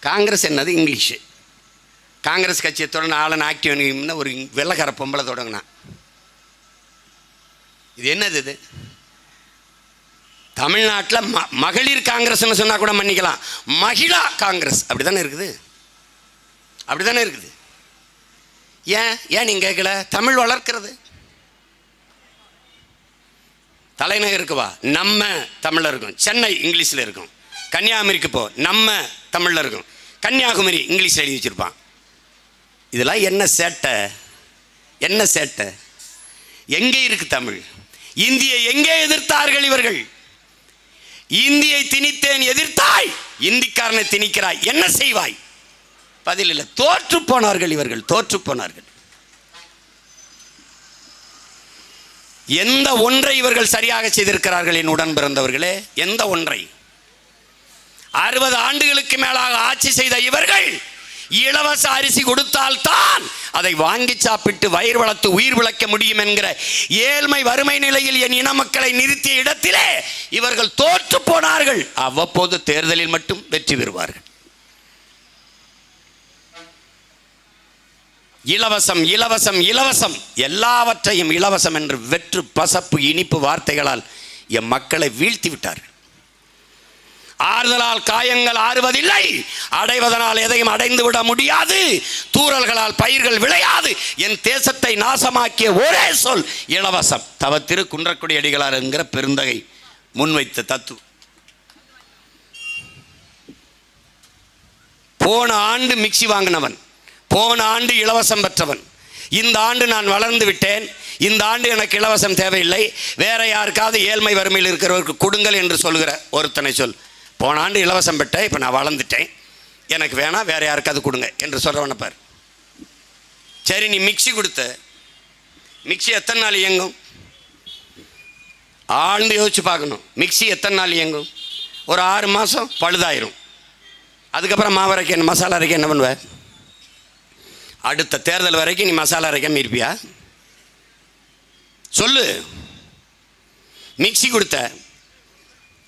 காங்கிரஸ் என்னது? இங்கிலீஷு. காங்கிரஸ் கட்சியை தொடர்ந்து ஆளன் ஆக்டிவ் ஒரு வெள்ளக்கார பொம்பளை தொடங்கினான். இது என்னது? இது தமிழ்நாட்டில் மகளிர் காங்கிரஸ்னு சொன்னால் கூட மன்னிக்கலாம், மகிழா காங்கிரஸ் அப்படி தானே இருக்குது, அப்படி தானே இருக்குது. ஏன் நீங்கள் கேட்கல? தமிழ் வளர்க்கிறது. தலைநகருக்கு வா, நம்ம தமிழில் இருக்கும். சென்னை இங்கிலீஷில் இருக்கும். கன்னியாகுமரிக்கு போ, நம்ம தமிழில் இருக்கும். கன்னியாகுமரி இங்கிலீஷில் எழுதி வச்சுருப்பான். இதெல்லாம் என்ன சேட்டை? என்ன சேட்டை? எங்கே இருக்கு தமிழ்? இந்தியை எங்கே எதிர்த்தார்கள் இவர்கள்? இந்தியை திணித்தேன் எதிர்த்தாய், இந்திக்காரனை திணிக்கிறாய், என்ன செய்வாய்? பதில் இல்லை. தோற்று போனார்கள் இவர்கள், தோற்று போனார்கள். எந்த ஒன்றை இவர்கள் சரியாக செய்திருக்கிறார்கள் என் உடன் பிறந்தவர்களே? எந்த ஒன்றை? 60 ஆண்டுகளுக்கு மேலாக ஆட்சி செய்த இவர்கள் இலவச அரிசி கொடுத்தால்தான் அதை வாங்கி சாப்பிட்டு வயிறு வளர்த்து உயிர் விளக்க முடியும் என்கிற ஏழ்மை வறுமை நிலையில் என் இன மக்களை நிறுத்திய இடத்திலே இவர்கள் தோற்று போனார்கள். அவ்வப்போது தேர்தலில் மட்டும் வெற்றி பெறுவார்கள். இலவசம் இலவசம் இலவசம், எல்லாவற்றையும் இலவசம் என்று வெற்று பசப்பு இனிப்பு வார்த்தைகளால் என் மக்களை வீழ்த்தி விட்டார்கள். ஆறுதலால் காயங்கள் ஆறுவதில்லை, அடைவதனால் எதையும் அடைந்து விட முடியாது, தூறல்களால் பயிர்கள் விளையாது. என் தேசத்தை நாசமாக்கிய ஒரே சொல் இலவசம். தவ திரு குன்றக்குடி அடிகளார் என்கிற பெருந்தகை முன்வைத்த தத்துவம். போன ஆண்டு மிக்சி வாங்கினவன், போன ஆண்டு இலவசம் பெற்றவன், இந்த ஆண்டு நான் வளர்ந்து விட்டேன், இந்த ஆண்டு எனக்கு இலவசம் தேவையில்லை, வேற யாருக்காவது ஏழ்மை வறுமையில் இருக்கிறவருக்கு கொடுங்கள் என்று சொல்கிற ஒருத்தனை சொல். போன ஆண்டு இலவசம் பெற்றேன், இப்போ நான் வளர்ந்துட்டேன், எனக்கு வேணாம், வேற யாருக்காவது கொடுங்க என்று சொல்கிறவனை பார். சரி, நீ மிக்சி கொடுத்த, மிக்சி எத்தனை நாள் இயங்கும்? ஆழ்ந்து யோசிச்சு பார்க்கணும். மிக்சி எத்தனை நாள் இயங்கும்? ஒரு 6 மாதம் பழுதாயிரும். அதுக்கப்புறம் மாவு அரைக்க, மசாலா அரைக்க என்ன பண்ணுவ? அடுத்த தேர்தல் வரைக்கும் நீ மசாலா அரைக்காம இருப்பியா? சொல்லு. மிக்சி கொடுத்த,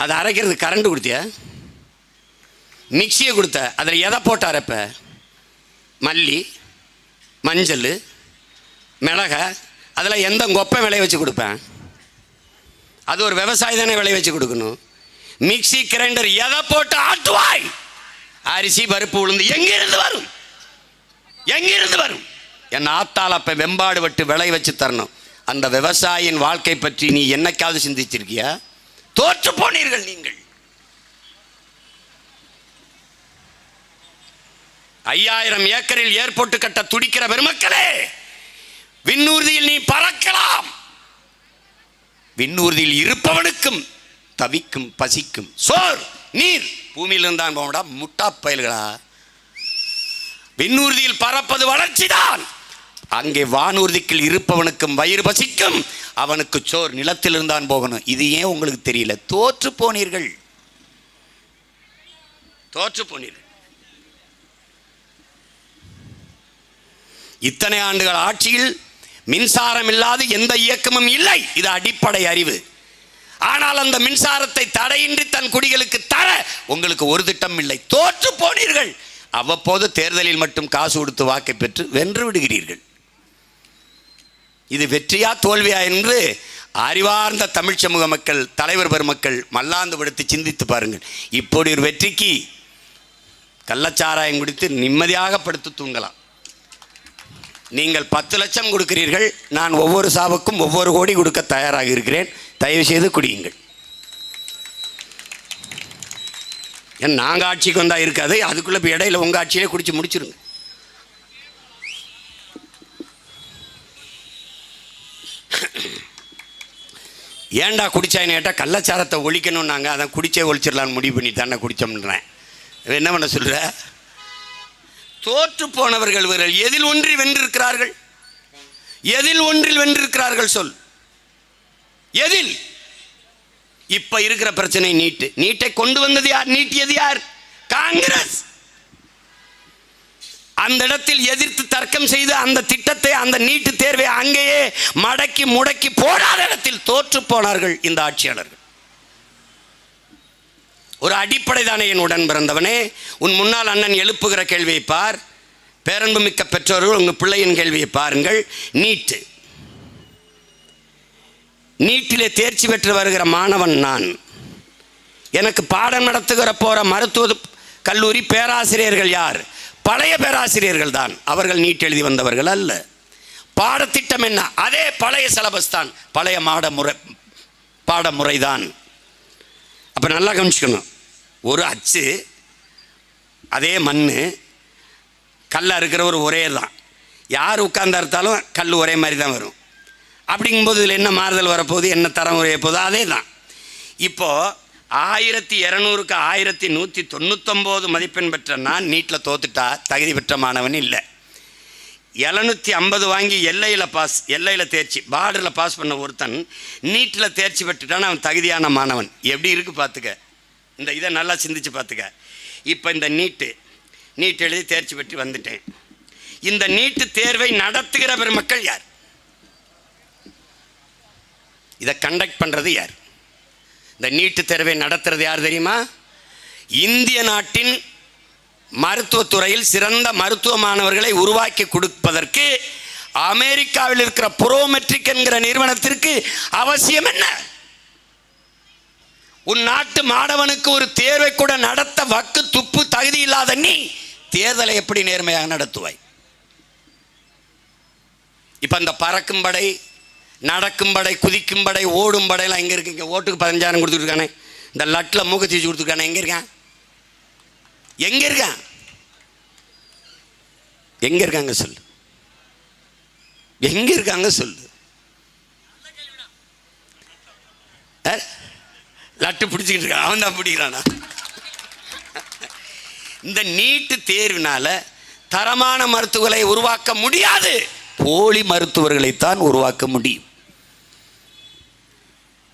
அதை அரைக்கிறது கரண்ட் கொடுத்தியா? மிக்சியை கொடுத்த, அதில் எதை போட்டு அரைப்ப? மல்லி, மஞ்சள், மிளகா, அதில் எந்த கொப்பை விளைய வச்சு கொடுப்பேன்? அது ஒரு விவசாயி தானே விளைய வச்சு கொடுக்கணும். மிக்சி கிரைண்டர் எதை போட்டு ஆட்டுவாய்? அரிசி பருப்பு உளுந்து எங்கிருந்து வரும்? எங்கிருந்து வரும்? என் ஆத்தால் அப்போ வெம்பாடு விட்டு விளைய வச்சு தரணும். அந்த விவசாயியின் வாழ்க்கை பற்றி நீ என்னைக்காவது சிந்திச்சிருக்கியா? தோற்று போனீர்கள் நீங்கள். 5000 ஏக்கரில் ஏர்போர்ட் கட்ட துடிக்கிற பெருமக்களே, விண்ணூர்தியில் நீ பறக்கலாம். விண்ணூர்தியில் இருப்பவனுக்கும் தவிக்கும் பசிக்கும் சோர் நீர் பூமியில் இருந்தான் போடா முட்டா பயல்களா. விண்ணூர்தியில் பறப்பது வளர்ச்சிதான். அங்கே வானூர்திக்குள் இருப்பவனுக்கும் வயிறு பசிக்கும், அவனுக்கு சோர் நிலத்தில் இருந்தான் போகணும். இது ஏன் உங்களுக்கு தெரியல? தோற்று போனீர்கள், தோற்று போனீர்கள். இத்தனை ஆண்டுகள் ஆட்சியில் மின்சாரம் இல்லாத எந்த இயக்கமும் இல்லை. இது அடிப்படை அறிவு. ஆனால் அந்த மின்சாரத்தை தடையின்றி தன் குடிகளுக்கு தர உங்களுக்கு ஒரு திட்டம் இல்லை. தோற்று போனீர்கள். அவ்வப்போது தேர்தலில் மட்டும் காசு கொடுத்து வாக்கை பெற்று வென்று விடுகிறீர்கள். இது வெற்றியா தோல்வியா என்று அறிவார்ந்த தமிழ் சமூக மக்கள், தலைவர் பெருமக்கள் மல்லாந்து படுத்தி சிந்தித்து பாருங்கள். இப்படி ஒரு வெற்றிக்கு கள்ளச்சாராயம் குடித்து நிம்மதியாக படுத்து தூங்கலாம். நீங்கள் 10 லட்சம் கொடுக்கிறீர்கள், நான் ஒவ்வொரு சாவுக்கும் ஒவ்வொரு கோடி கொடுக்க தயாராக இருக்கிறேன். தயவு செய்து குடியுங்கள். ஏன் நாங்கள் ஆட்சிக்கு வந்தா இருக்காது, அதுக்குள்ளே இப்போ இடையில உங்கள் ஆட்சியிலே குடிச்சு முடிச்சிருங்க. ஏன்டா குடிச்சாயின்னு கேட்டால் கள்ளச்சாரத்தை ஒழிக்கணும். நாங்கள் அதான் குடிச்சே ஒழிச்சிடலான்னு முடிவு பண்ணி தானே குடித்தோம்ன்றேன். என்ன பண்ண சொல்கிற? தோற்று போனவர்கள் இவர்கள் எதில் ஒன்றில் வென்றிருக்கிறார்கள்? எதில் ஒன்றில் வென்றிருக்கிறார்கள் சொல். எதில்? இப்ப இருக்கிற பிரச்சனை நீட்டு. நீட்டை கொண்டு வந்தது யார்? நீட்டியது யார்? காங்கிரஸ். அந்த இடத்தில் எதிர்த்து தர்க்கம் செய்து அந்த திட்டத்தை, அந்த நீட்டு தேர்வை அங்கேயே மடக்கி முடக்கி போடாத இடத்தில் தோற்று போனார்கள் இந்த ஆட்சியாளர்கள். ஒரு அடிப்படை தானே என் உடன் பிறந்தவனே. உன் முன்னால் அண்ணன் எழுப்புகிற கேள்வியை பார். பேரன்புமிக்க பெற்றோர்கள், உங்கள் பிள்ளையின் கேள்வியை பாருங்கள். நீட்டிலே தேர்ச்சி பெற்று வருகிற மாணவன் நான். எனக்கு பாடம் நடத்துகிற போகிற மருத்துவ கல்லூரி பேராசிரியர்கள் யார்? பழைய பேராசிரியர்கள் தான். அவர்கள் நீட் எழுதி வந்தவர்கள் அல்ல. பாடத்திட்டம் என்ன? அதே பழைய சிலபஸ் தான், பழைய பாடமுறை தான். அப்போ நல்லா கவனிச்சுக்கணும். ஒரு அச்சு, அதே மண், கல்லாக இருக்கிறவர் ஒரே தான். யார் உட்கார்ந்து அறுத்தாலும் கல் ஒரே மாதிரி தான் வரும். அப்படிங்கும்போது இதில் என்ன மாறுதல் வரப்போகுது, என்ன தரம் உரைய போகுது? அதே தான். இப்போது 1200க்கு 1199 மதிப்பெண் பெற்ற நான் நீட்டில் தோத்துட்டா தகுதி பெற்ற மாணவன் இல்லை. 750 வாங்கி எல்லையில் தேர்ச்சி, பார்டரில் பாஸ் பண்ண ஒருத்தன் நீட்டில் தேர்ச்சி பெற்றுட்டான், அவன் தகுதியான மாணவன். எப்படி இருக்குது பார்த்துக்க. இதை நல்லா சிந்திச்சு பார்த்துக்க. இப்போ இந்த நீட் எழுதி தேர்ச்சி பெற்று வந்துட்டேன். இந்த நீட்டு தேர்வை நடத்துகிற பெருமக்கள் யார்? இதை கண்டக்ட் பண்ணுறது யார்? இந்த நீட்டு தேர்வை நடத்துறது யார் தெரியுமா? இந்திய நாட்டின் மருத்துவத்துறையில் சிறந்த மருத்துவ மாணவர்களை உருவாக்கி கொடுப்பதற்கு அமெரிக்காவில் இருக்கிற புரோமெட்ரிக் என்கிற நிறுவனத்திற்கு அவசியம் என்ன? உன் நாட்டு மாணவனுக்கு ஒரு தேர்வை கூட நடத்த வக்கு துப்பு தகுதி இல்லாத நீ தேர்தலை எப்படி நேர்மையாக நடத்துவாய்? இப்ப இந்த பறக்கும் படை, நடக்கும் படை, குதிக்கும் படை, ஓடும் படையெல்லாம் எங்க இருக்கு? ஓட்டுக்கு 15,000 கொடுத்துருக்கானே, இந்த லட்டில் மூக்கத்தீச்சு கொடுத்துருக்கானே, எங்க இருக்கான்? எங்க இருக்கான்? எங்க இருக்காங்க சொல்லு. எங்க இருக்காங்க சொல்லு. லட்டு பிடிச்சிக்கிட்டு இருக்கான், அவன் தான் பிடிக்கிறானா? இந்த நீட்டு தேர்வினால தரமான மருத்துவர்களை உருவாக்க முடியாது, போலி மருத்துவர்களைத்தான் உருவாக்க முடியும்.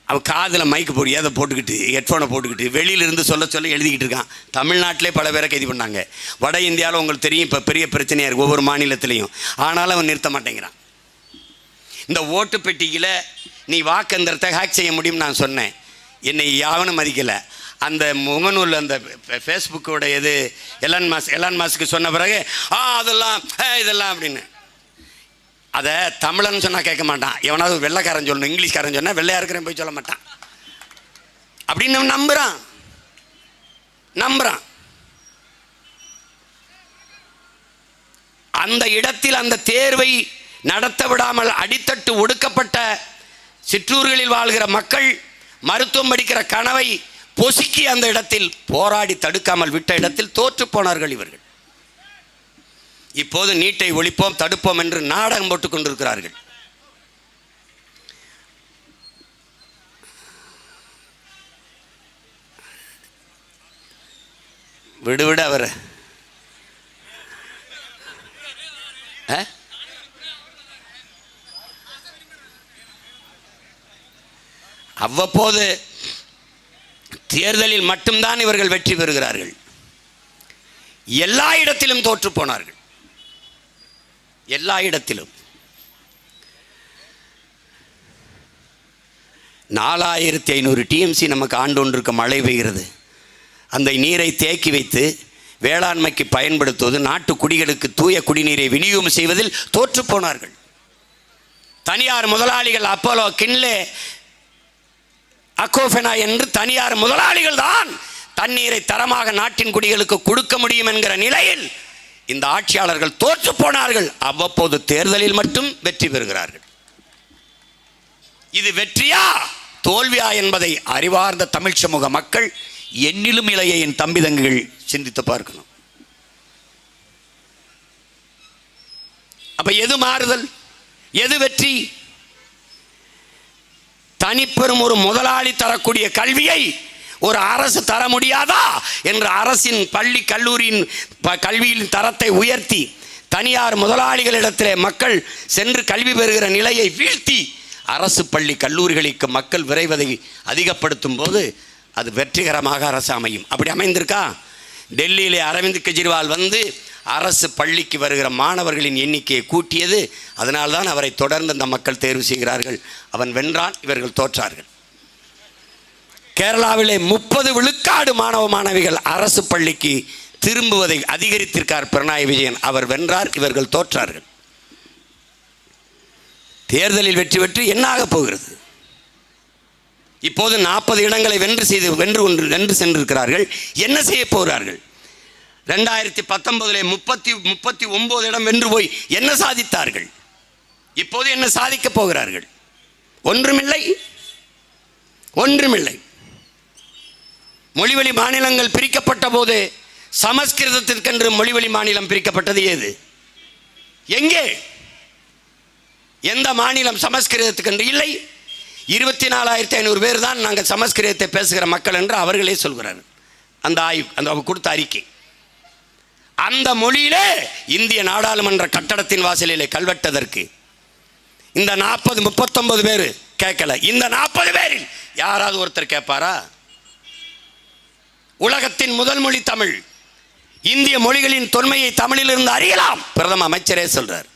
அவன் காதில் மைக்கு போடி அதை போட்டுக்கிட்டு, ஹெட்ஃபோனை போட்டுக்கிட்டு வெளியிலிருந்து சொல்ல எழுதிக்கிட்டு இருக்கான். தமிழ்நாட்டிலே பல பேரை கைது பண்ணாங்க. வட இந்தியாவில் உங்களுக்கு தெரியும், இப்போ பெரிய பிரச்சனையாக இருக்குது ஒவ்வொரு மாநிலத்திலையும். ஆனாலும் அவன் நிறுத்த மாட்டேங்கிறான். இந்த ஓட்டு பெட்டியில் நீ வாக்கெந்திரத்தை ஹேக் செய்ய முடியும்னு நான் சொன்னேன். என்னை யாவனும் மதிக்கலை. அந்த முகநூல், அந்த ஃபேஸ்புக்கோட இது எலான் மாஸ்க்கு சொன்ன பிறகு இதெல்லாம் அப்படின்னு. அதை தமிழன் சொன்னால் கேட்க மாட்டான். எவனாவது வெள்ளைக்காரன் சொல்லணும், இங்கிலீஷ்காரன் சொன்னால் வெள்ளையா இருக்கிறேன் போய் சொல்ல மாட்டான். அப்படின்னு நம்புறான். அந்த இடத்தில் அந்த தேர்வை நடத்த விடாமல் அடித்தட்டு ஒடுக்கப்பட்ட சிற்றூர்களில் வாழ்கிற மக்கள் மருத்துவம் படிக்கிற கனவை பொசுக்கி அந்த இடத்தில் போராடி தடுக்காமல் விட்ட இடத்தில் தோற்று போனார்கள் இவர்கள். இப்போது நீட்டை ஒழிப்போம், தடுப்போம் என்று நாடகம் போட்டுக் கொண்டிருக்கிறார்கள். விடு அவர் அவ்வப்போது தேர்தலில் மட்டும்தான் இவர்கள் வெற்றி பெறுகிறார்கள். எல்லா இடத்திலும் தோற்று போனார்கள். எல்லா இடத்திலும் 4500 TMC நமக்கு ஆண்டொன்றுக்கு மழை பெய்கிறது. அந்த நீரை தேக்கி வைத்து வேளாண்மைக்கு பயன்படுத்துவது, நாட்டு குடிகளுக்கு தூய குடிநீரை விநியோகம் செய்வதில் தோற்று போனார்கள். தனியார் முதலாளிகள், அப்போலோ, கின்லே, அக்கோஃபெனா என்று தனியார் முதலாளிகள் தான் தண்ணீரை தரமாக நாட்டின் குடிகளுக்கு கொடுக்க முடியும் என்கிற நிலையில் இந்த ஆட்சியாளர்கள் தோற்று போனார்கள். அவ்வப்போது தேர்தலில் மட்டும் வெற்றி பெறுகிறார்கள். இது வெற்றியா தோல்வியா என்பதை அறிவார்ந்த தமிழ் சமூக மக்கள், என்னிலும் இளைய என் தம்பி தங்கைகள் சிந்தித்து பார்க்கணும். அப்ப எது மாறுதல், எது வெற்றி? தனிப்பெரும் ஒரு முதலாளி தரக்கூடிய கல்வியை ஒரு அரசு தர முடியாதா என்று அரசின் பள்ளி கல்லூரியின் கல்வியின் தரத்தை உயர்த்தி தனியார் முதலாளிகளிடத்திலே மக்கள் சென்று கல்வி பெறுகிற நிலையை வீழ்த்தி அரசு பள்ளி கல்லூரிகளுக்கு மக்கள் விரைவதை அதிகப்படுத்தும் போது அது வெற்றிகரமாக அரசு அமையும். அப்படி அமைந்திருக்கா? டெல்லியிலே அரவிந்த் கெஜ்ரிவால் வந்து அரசு பள்ளிக்கு வருகிற மாணவர்களின் எண்ணிக்கையை கூட்டியது. அதனால்தான் அவரை தொடர்ந்து அந்த மக்கள் தேர்வு செய்கிறார்கள். அவன் வென்றான், இவர்கள் தோற்றார்கள். கேரளாவிலே 30 விழுக்காடு மாணவ மாணவிகள் அரசு பள்ளிக்கு திரும்புவதை அதிகரித்திருக்கார் பினராயி விஜயன். அவர் வென்றார், இவர்கள் தோற்றார்கள். தேர்தலில் வெற்றி பெற்று என்ன ஆக போகிறது? இப்போது 40 இடங்களை வென்று சென்றிருக்கிறார்கள். என்ன செய்ய போகிறார்கள்? 2019 39 இடம் வென்று போய் என்ன சாதித்தார்கள்? இப்போது என்ன சாதிக்க போகிறார்கள்? ஒன்றுமில்லை. மொழிவழி மாநிலங்கள் பிரிக்கப்பட்ட போது சமஸ்கிருதத்திற்கென்று மொழிவழி மாநிலம் பிரிக்கப்பட்டது ஏது? எங்கே? எந்த மாநிலம் சமஸ்கிருதத்துக்கென்று இல்லை? 24,500 பேர் தான் நாங்கள் சமஸ்கிருதத்தை பேசுகிற மக்கள் என்று அவர்களே சொல்கிறார்கள். அந்த கொடுத்த அறிக்கை. அந்த மொழியிலே இந்திய நாடாளுமன்ற கட்டடத்தின் வாசலிலே கல்வெட்டதற்கு இந்த 39 பேர் கேட்கல. இந்த 40 பேரில் யாராவது ஒருத்தர் கேட்பாரா? உலகத்தின் முதல் மொழி தமிழ். இந்திய மொழிகளின் தொன்மையை தமிழிலிருந்து அறியலாம், பிரதம அமைச்சரே சொல்றார்.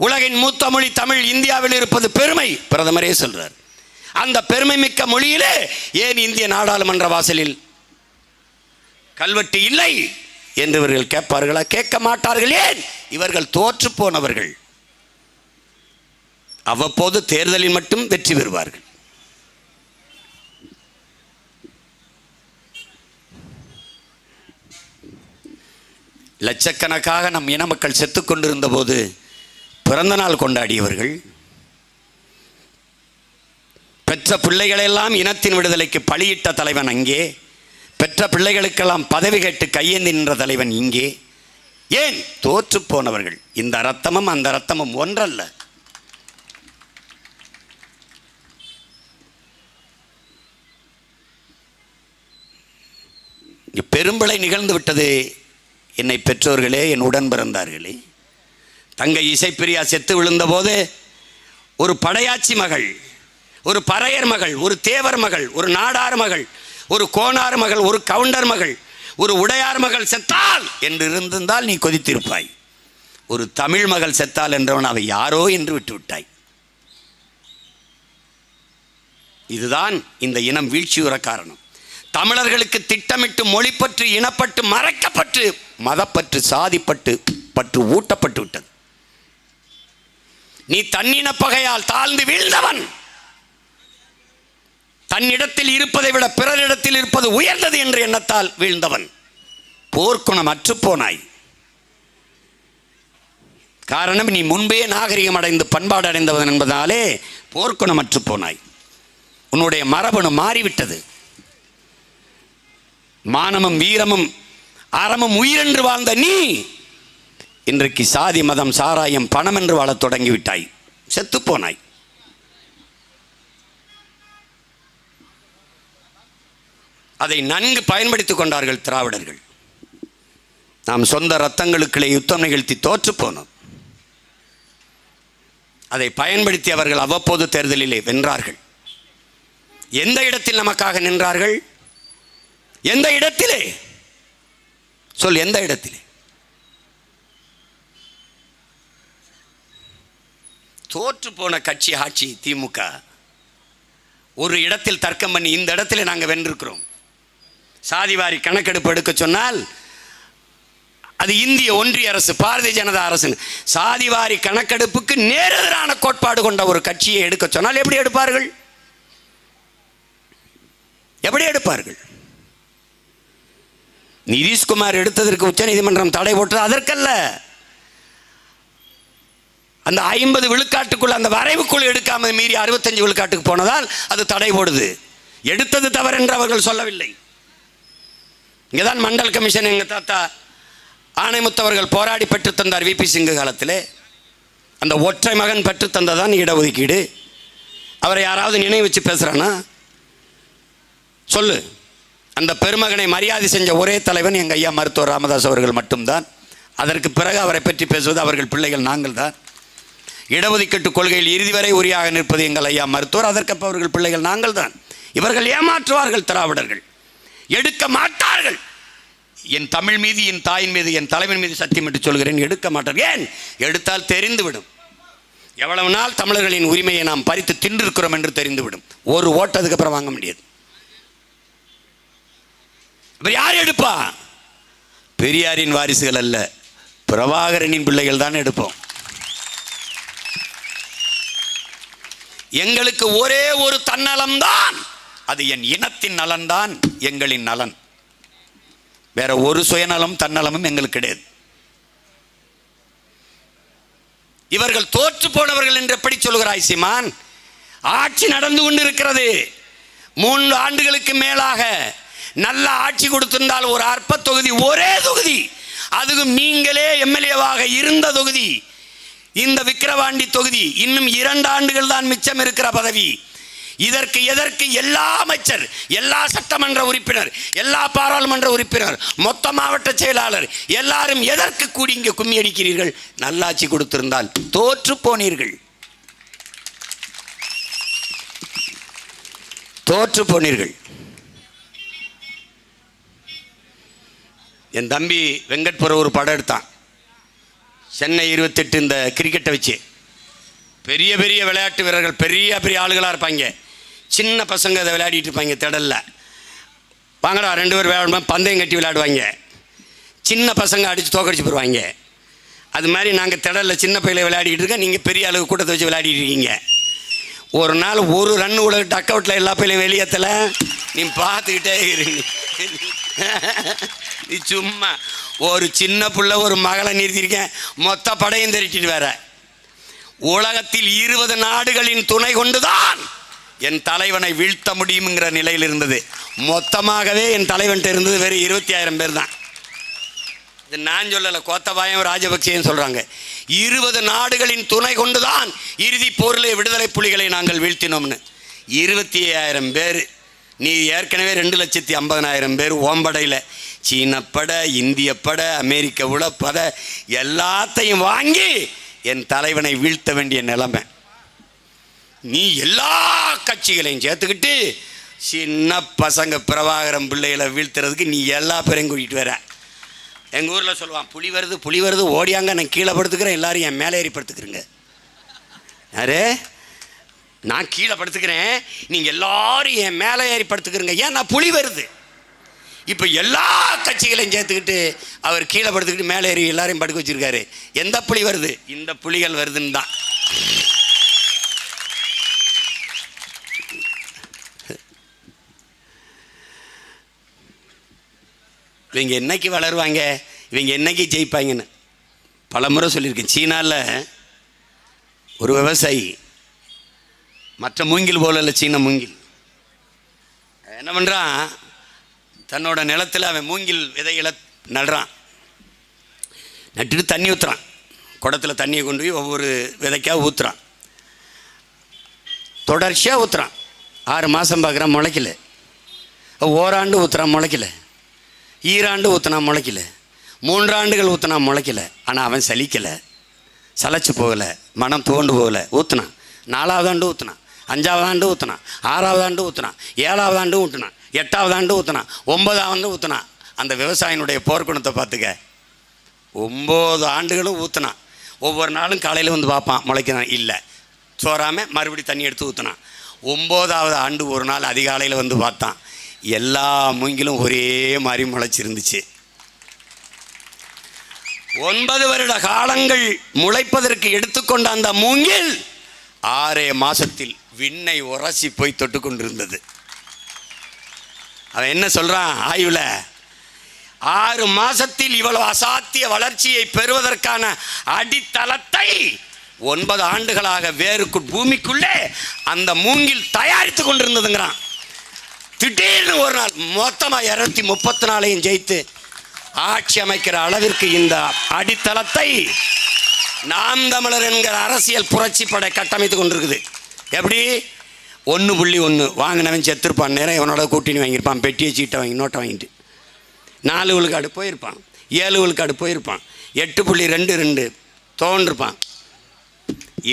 உலகின் மூத்த மொழி தமிழ், இந்தியாவில் இருப்பது பெருமை, பிரதமரே சொல்றார். அந்த பெருமை மிக்க மொழியிலே ஏன் இந்திய நாடாளுமன்ற வாசலில் கல்வெட்டு இல்லை என்று இவர்கள் கேட்பார்களா? கேட்க மாட்டார்கள். ஏன்? இவர்கள் தோற்று போனவர்கள். அவ்வப்போது தேர்தலில் மட்டும் வெற்றி பெறுவார்கள். லட்சக்கணக்காக நம் இன மக்கள் செத்துக் கொண்டிருந்த போது பிறந்த நாள் கொண்டாடியவர்கள், பெற்ற பிள்ளைகளெல்லாம் இனத்தின் விடுதலைக்கு பலியிட்ட தலைவன் அங்கே, பெற்ற பிள்ளைகளுக்கெல்லாம் பதவி கேட்டு கையேந்தி நின்ற தலைவன் இங்கே. ஏன்? தோற்று போனவர்கள். இந்த ரத்தமும் அந்த ரத்தமும் ஒன்றல்ல. பெரும்பளை நிகழ்ந்து விட்டது. என்னை பெற்றோர்களே, என் உடன் பிறந்தார்களே, தங்கை இசைப்பிரியா செத்து விழுந்த போது ஒரு படையாச்சி மகள், ஒரு பறையர் மகள், ஒரு தேவர் மகள், ஒரு நாடார் மகள், ஒரு கோனார் மகள், ஒரு கவுண்டர் மகள், ஒரு உடையார் மகள் செத்தால் என்று இருந்திருந்தால் நீ கொதித்திருப்பாய். ஒரு தமிழ் மகள் செத்தால் என்றவன் அவை யாரோ என்று விட்டுவிட்டாய். இதுதான் இந்த இனம் வீழ்ச்சியுற காரணம். தமிழர்களுக்கு திட்டமிட்டு மொழிப்பற்று, இனப்பற்று மறைக்கப்பட்டு, மதப்பற்று, சாதிப்பற்று ஊட்டப்பட்டு விட்டது. நீ தன்னின பகையால் தாழ்ந்து வீழ்ந்தவன். தன்னிடத்தில் இருப்பதை விட பிறரிடத்தில் இருப்பது உயர்ந்தது என்ற எண்ணத்தால் வீழ்ந்தவன். போர்க்குணம் அற்றுப்போனாய். காரணம், நீ முன்பே நாகரிகம் அடைந்து பண்பாடு அடைந்தவன் என்பதாலே போர்க்குணம் அற்றுப்போனாய். உன்னுடைய மரபணு மாறிவிட்டது. மானமும் வீரமும் அறமும் உயிரென்று வாழ்ந்த நீ இன்றைக்கு சாதி மதம் சாராயம் பணம் என்று வாழத் தொடங்கிவிட்டாய். செத்துப்போனாய். அதை நன்கு பயன்படுத்திக் கொண்டார்கள் திராவிடர்கள். நாம் சொந்த இரத்தங்களுக்குள்ளே யுத்தம் நிகழ்த்தி தோற்று போனோம். அதை பயன்படுத்தி அவர்கள் அவ்வப்போது தேர்தலிலே வென்றார்கள். எந்த இடத்தில் நமக்காக நின்றார்கள்? எந்த இடத்திலே? சொல், எந்த இடத்திலே? தோற்று போன கட்சி ஆட்சி திமுக. ஒரு இடத்தில் தர்க்கம் பண்ணி இந்த இடத்துல நாங்கள் வென்றிருக்கிறோம். சாதிவாரி கணக்கெடுப்பு எடுக்க சொன்னால் அது இந்திய ஒன்றிய அரசு, பாரதிய ஜனதா அரசு சாதிவாரி கணக்கெடுப்புக்கு நேரெதிரான கோட்பாடு கொண்ட ஒரு கட்சியை எடுக்க சொன்னால் எப்படி எடுப்பார்கள்? எப்படி எடுப்பார்கள்? நிதிஷ்குமார் எடுத்ததற்கு உச்ச நீதிமன்றம் தடை போட்டது அதற்கல்ல. அந்த 50 விழுக்காட்டுக்குள் அந்த வரைவுக்குள் எடுக்காமல் மீறி 65 விழுக்காட்டுக்கு போனதால் அது தடை போடுது. எடுத்தது தவறு என்று அவர்கள் சொல்லவில்லை. இங்கேதான் மண்டல் கமிஷன் எங்கள் தாத்தா ஆணைமுத்தவர்கள் போராடி பெற்று தந்தார். விபி சிங்கு காலத்தில் அந்த ஒற்றை மகன் பெற்று தந்ததான் இடஒதுக்கீடு. அவரை யாராவது நினைவு வச்சு பேசுகிறானா? சொல்லு. அந்த பெருமகனை மரியாதை செஞ்ச ஒரே தலைவன் எங்கள் ஐயா மருத்துவர் ராமதாஸ் அவர்கள் மட்டும்தான். அதற்கு பிறகு அவரை பற்றி பேசுவது அவர்கள் பிள்ளைகள் நாங்கள் தான். இடஒதுக்கீட்டு கொள்கையில் இறுதி வரை உரியாக நிற்பது எங்கள் ஐயா மருத்துவர், அதற்கு அவர்கள் பிள்ளைகள் நாங்கள் தான். இவர்கள் ஏமாற்றுவார்கள். திராவிடர்கள் எடுக்க மாட்டார்கள். என் தமிழ் மீது, என் தாயின் மீது, என் தலைவன் மீது சத்தியம் என்று சொல்கிறேன், எடுக்க மாட்டார்கள். ஏன்? எடுத்தால் தெரிந்துவிடும். எவ்வளவு நாள் தமிழர்களின் உரிமையை நாம் பறித்து தின்றிருக்கிறோம் என்று தெரிந்துவிடும். ஒரு ஓட்டத்துக்கு அப்புறம் வாங்க முடியாது. யார் எடுப்பா? பெரியாரின் வாரிசுகள் அல்ல, பிரபாகரனின் பிள்ளைகள் தான் எடுப்போம். எங்களுக்கு ஒரே ஒரு தன்னலம்தான், அது என் இனத்தின் நலன்தான் எங்களின் நலன். வேற ஒரு சுயநலம் தன்னலமும் எங்களுக்கு கிடையாது. இவர்கள் தோற்று போனவர்கள் என்று எப்படி சொல்கிறாய் சீமான்? ஆட்சி நடந்து கொண்டிருக்கிறது. 3 ஆண்டுகளுக்கு மேலாக நல்ல ஆட்சி கொடுத்திருந்தால் ஒரு அற்ப தொகுதி, ஒரே தொகுதி, அதுவும் நீங்களே எம்எல்ஏவாக இருந்த தொகுதி, இந்த விக்கிரவாண்டி தொகுதி. இன்னும் 2 ஆண்டுகள் தான் மிச்சம் இருக்கிற பதவி. இதற்கு எதற்கு எல்லா அமைச்சர், எல்லா சட்டமன்ற உறுப்பினர், எல்லா பாராளுமன்ற உறுப்பினர், மொத்த மாவட்ட செயலாளர் எல்லாரும் எதற்கு கூடி இங்கே கும்மி அடிக்கிறீர்கள்? நல்லாட்சி கொடுத்திருந்தால் தோற்று போனீர்கள், தோற்று போனீர்கள். என் தம்பி வெங்கட்புர ஒரு படம் எடுத்தான், சென்னை 28 இந்த கிரிக்கெட்டை வச்சு. பெரிய பெரிய விளையாட்டு வீரர்கள், பெரிய பெரிய ஆளுகளாக இருப்பாங்க, சின்ன பசங்க அதை விளையாடிட்டு இருப்பாங்க. திடலில் வாங்கடா 2 பேர் விளையாடும்போது பந்தயம் கட்டி விளையாடுவாங்க, சின்ன பசங்க அடித்து தோக்கடிச்சு போடுவாங்க. அது மாதிரி நாங்கள் திடலில் சின்ன பையில விளையாடிக்கிட்டு இருக்கோம், நீங்கள் பெரிய அளவு கூட்டத்தை வச்சு விளையாடிட்டு இருக்கீங்க. ஒரு நாள் ஒரு ரன் உலக டக் அவுட்டில் எல்லா பையிலையும் வெளியேற்றல, நீ பார்த்துக்கிட்டே இருங்க. நீ சும்மா ஒரு சின்ன பிள்ளை ஒரு மகளை நிறுத்தியிருக்கேன், மொத்த படையும் திரட்டிட்டு வேற. உலகத்தில் 20 நாடுகளின் துணை கொண்டுதான் என் தலைவனை வீழ்த்த முடியுங்கிற நிலையில் இருந்தது. மொத்தமாகவே என் தலைவன்கிட்ட இருந்தது வெறும் 20,000 பேர் தான். இது நான் சொல்லலை, கோத்தபாயம் ராஜபக்சேன்னு சொல்கிறாங்க. 20 நாடுகளின் துணை கொண்டுதான் இறுதி போரில் விடுதலை புலிகளை நாங்கள் வீழ்த்தினோம்னு. 25,000 பேர். நீ ஏற்கனவே 2,50,000 பேர் ஓம்படையில் சீன படை, இந்திய படை, அமெரிக்க உளப்படை எல்லாத்தையும் வாங்கி என் தலைவனை வீழ்த்த வேண்டிய நிலைமை. நீ எல்லா கட்சிகளையும் சேர்த்துக்கிட்டு சின்ன பசங்க பிரபாகரன் பிள்ளைகளை வீழ்த்துறதுக்கு நீ எல்லா பேரையும் கூட்டிகிட்டு வர. எங்கள் ஊரில் சொல்லுவான், புலி வருது புலி வருது ஓடியாங்க, நான் கீழே படுத்துக்கிறேன், எல்லாரும் என் மேலே ஏறி படுத்துக்கிறேங்க. யாரு? நான் கீழே படுத்துக்கிறேன், நீங்கள் எல்லாரும் என் மேலே ஏறி படுத்துக்கிறேங்க. ஏன்? நான் புலி வருது. இப்போ எல்லா கட்சிகளையும் சேர்த்துக்கிட்டு அவர் கீழே படுத்துக்கிட்டு மேலே ஏறி எல்லாரையும் படுக்க வச்சிருக்காரு. எந்த புலி வருது? இந்த புலிகள் வருதுன்னு தான். இவங்க என்னைக்கு வளருவாங்க, இவங்க என்னைக்கு ஜெயிப்பாங்கன்னு பல முறை சொல்லியிருக்கேன். சீனாவில் ஒரு விவசாயி, மற்ற மூங்கில் போல இல்லை, சீன மூங்கில் என்ன பண்ணுறான், தன்னோட நிலத்தில் அவன் மூங்கில் விதைகளை நடுறான். நட்டுட்டு தண்ணி ஊற்றுறான், குடத்தில் தண்ணியை கொண்டு போய் ஒவ்வொரு விதைக்காக ஊற்றுறான். தொடர்ச்சியாக ஊற்றுறான். 6 மாதம் பார்க்குறான், முளைக்கல. ஓராண்டு ஊற்றுறான், முளைக்கல. ஈராண்டு ஊற்றினா முளைக்கல. 3 ஆண்டுகள் ஊற்றினா முளைக்கல. ஆனால் அவன் சலிக்கலை, சளைச்சு போகலை, மனம் தோண்டு போகலை. ஊற்றுனான். 4வது ஆண்டு ஊற்றுனான், 5வது ஆண்டு ஊற்றுனான், 6வது ஆண்டு ஊற்றுனான், 7வது ஆண்டு ஊற்றுனான், 8வது ஆண்டு ஊற்றுனான், 9வது ஆண்டு ஊற்றுனான். அந்த விவசாயினுடைய போர்க்குணத்தை பார்த்துக்க. 9 ஆண்டுகளும் ஊற்றுனான். ஒவ்வொரு நாளும் காலையில் வந்து பார்ப்பான், முளைக்கிறான் இல்லை, சோறாமல் மறுபடியும் தண்ணி எடுத்து ஊற்றுனான். 9வது ஆண்டு ஒரு நாள் அதிகாலையில் வந்து பார்த்தான், எல்லா மூங்கிலும் ஒரே மாதிரி முளைச்சிருந்துச்சு. 9 வருட காலங்கள் முளைப்பதற்கு எடுத்துக்கொண்ட அந்த மூங்கில் 6 மாசத்தில் விண்ணை உரசி போய் தொட்டு கொண்டிருந்தது. அவன் என்ன சொல்றான் ஆய்வுல, 6 மாசத்தில் இவ்வளவு அசாத்திய வளர்ச்சியை பெறுவதற்கான அடித்தளத்தை 9 ஆண்டுகளாக வேருக்கு பூமிக்குள்ளே அந்த மூங்கில் தயாரித்து கொண்டிருந்ததுங்கிறான். திடீர்னு ஒரு நாள் மொத்தமாக 234 ஜெயித்து ஆட்சி அமைக்கிற அளவிற்கு இந்த அடித்தளத்தை நாம் தமிழர் என்கிற அரசியல் புரட்சி படை கட்டமைத்து கொண்டிருக்குது. எப்படி? 1.1 வாங்கினவன் செத்துருப்பான், நேரம் இவனோட கூட்டணி வாங்கியிருப்பான், பெட்டியை சீட்டை வாங்கி நோட்டை வாங்கிட்டு 4 விழுக்காடு போயிருப்பான், 7 விழுக்காடு போயிருப்பான், 8.22 தோன்றிருப்பான்.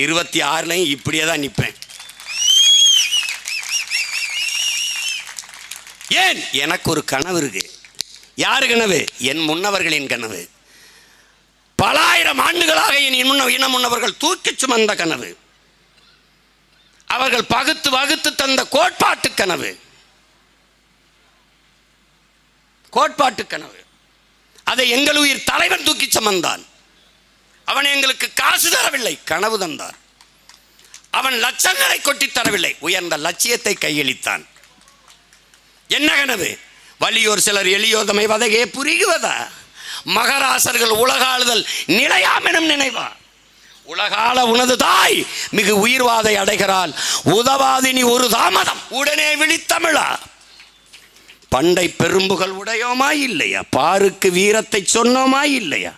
26லையும் இப்படியே தான் நிற்பேன். ஏன்? எனக்கு ஒரு கனவு இருக்கு. யாரு கனவு? என் முன்னவர்களின் கனவு. பல ஆயிரம் ஆண்டுகளாக என் இன முன்னவர்கள் தூக்கி சுமந்த கனவு, அவர்கள் பகுத்து வகுத்து தந்த கோட்பாட்டு கனவு. கோட்பாட்டு கனவு. அதை எங்கள் உயிர் தலைவன் தூக்கி சுமந்தான். அவன் எங்களுக்கு காசு தரவில்லை, கனவு தந்தார். அவன் லட்சங்களை கொட்டி தரவில்லை, உயர்ந்த லட்சியத்தை கையளித்தான். என்ன கனவு? வலியோர் சிலர் எளியோதமை வதையே புரிகுவதா, மகராசர்கள் உலகாளுதல் நிலையாமெனும் நினைவா. உலகால உனது தாய் மிகு உயிர்வாதை அடைகிறாள், உதவாதினி ஒரு தாமதம் உடனே விழித்தமிழா. பண்டை பெரும்புகள் உடையோமா இல்லையா, பாருக்கு வீரத்தை சொன்னோமா இல்லையா,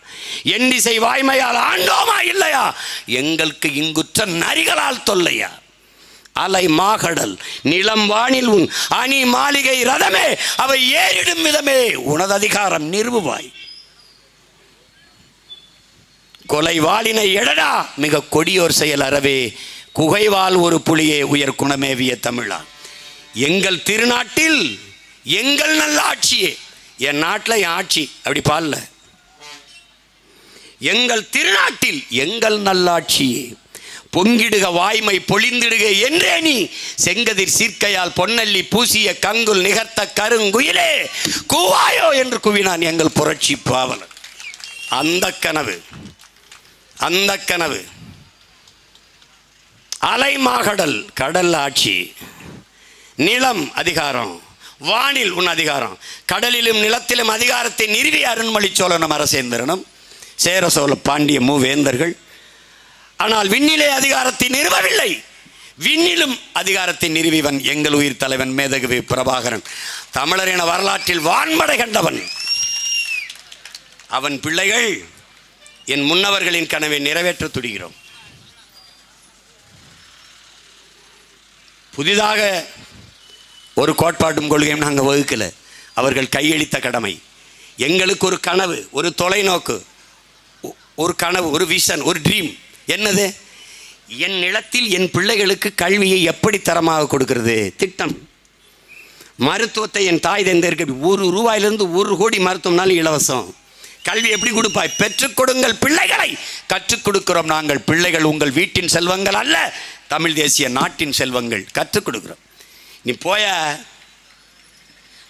எண்ணிசை வாய்மையால் ஆண்டோமா இல்லையா, எங்களுக்கு இங்குற்ற நரிகளால் தொல்லையா. அலை மாகடல் நிலம் வானில் உன் அணி மாளிகை ரதமே, அவை ஏறிடும் விதமே உனது அதிகாரம் நிறுவுவாய். கொலை வாளினை எடடா மிக கொடியோர் செயல் அறவே, குகைவால் ஒரு புலியே உயர் குணமேவிய தமிழா. எங்கள் திருநாட்டில் எங்கள் நல்ல ஆட்சியே, என் நாட்டில் என் ஆட்சி அப்படி பாடல, எங்கள் திருநாட்டில் எங்கள் நல்லாட்சியே, பொங்கிடுக வாய்மை பொழிந்திடுக என்றே நீ, செங்கதிர் சீர்க்கையால் பொன்னல்லி பூசிய கங்குல் நிகர்த்த கருங்குயிலே கூவாயோ என்று குவினான் எங்கள் புரட்சி பாவலர். அந்த கனவு, அந்த கனவு. அலைமாகடல் கடல் ஆட்சி, நிலம் அதிகாரம், வானில் உன் அதிகாரம், கடலிலும் நிலத்திலும் அதிகாரத்தை நிறுவிய அருண்மொழி சோழனும் அரசேந்திரனும் சேர சோழ பாண்டிய மூவேந்தர்கள். ஆனால் விண்ணிலே அதிகாரத்தை நிறுவவில்லை, விண்ணிலும் அதிகாரத்தை நிறுவிவன் எங்கள் உயிர் தலைவன் மேதகவி பிரபாகரன். தமிழர் என வரலாற்றில் வான்மடை கண்டவன். அவன் பிள்ளைகள் என் முன்னவர்களின் கனவை நிறைவேற்ற துடிக்கிறோம். புதிதாக ஒரு கோட்பாட்டும் கொள்கையும் நாங்கள் வகுக்கல, அவர்கள் கையளித்த கடமை. எங்களுக்கு ஒரு கனவு, ஒரு தொலைநோக்கு, ஒரு கனவு, ஒரு விஷன், ஒரு ட்ரீம். என்னது? என் நிலத்தில் என் பிள்ளைகளுக்கு கல்வியை எப்படி தரமாக கொடுக்கிறது திட்டம். மருத்துவத்தை என் தாய் தந்தையருக்கு ₹1 1 கோடி மருத்துவம்னாலும் இலவசம். கல்வி எப்படி கொடுப்பாய்? பெற்றுக் கொடுங்கள் பிள்ளைகளை. கற்றுக் கொடுக்கிறோம் நாங்கள். பிள்ளைகள் உங்கள் வீட்டின் செல்வங்கள் அல்ல, தமிழ் தேசிய நாட்டின் செல்வங்கள். கற்றுக் கொடுக்கிறோம். நீ போய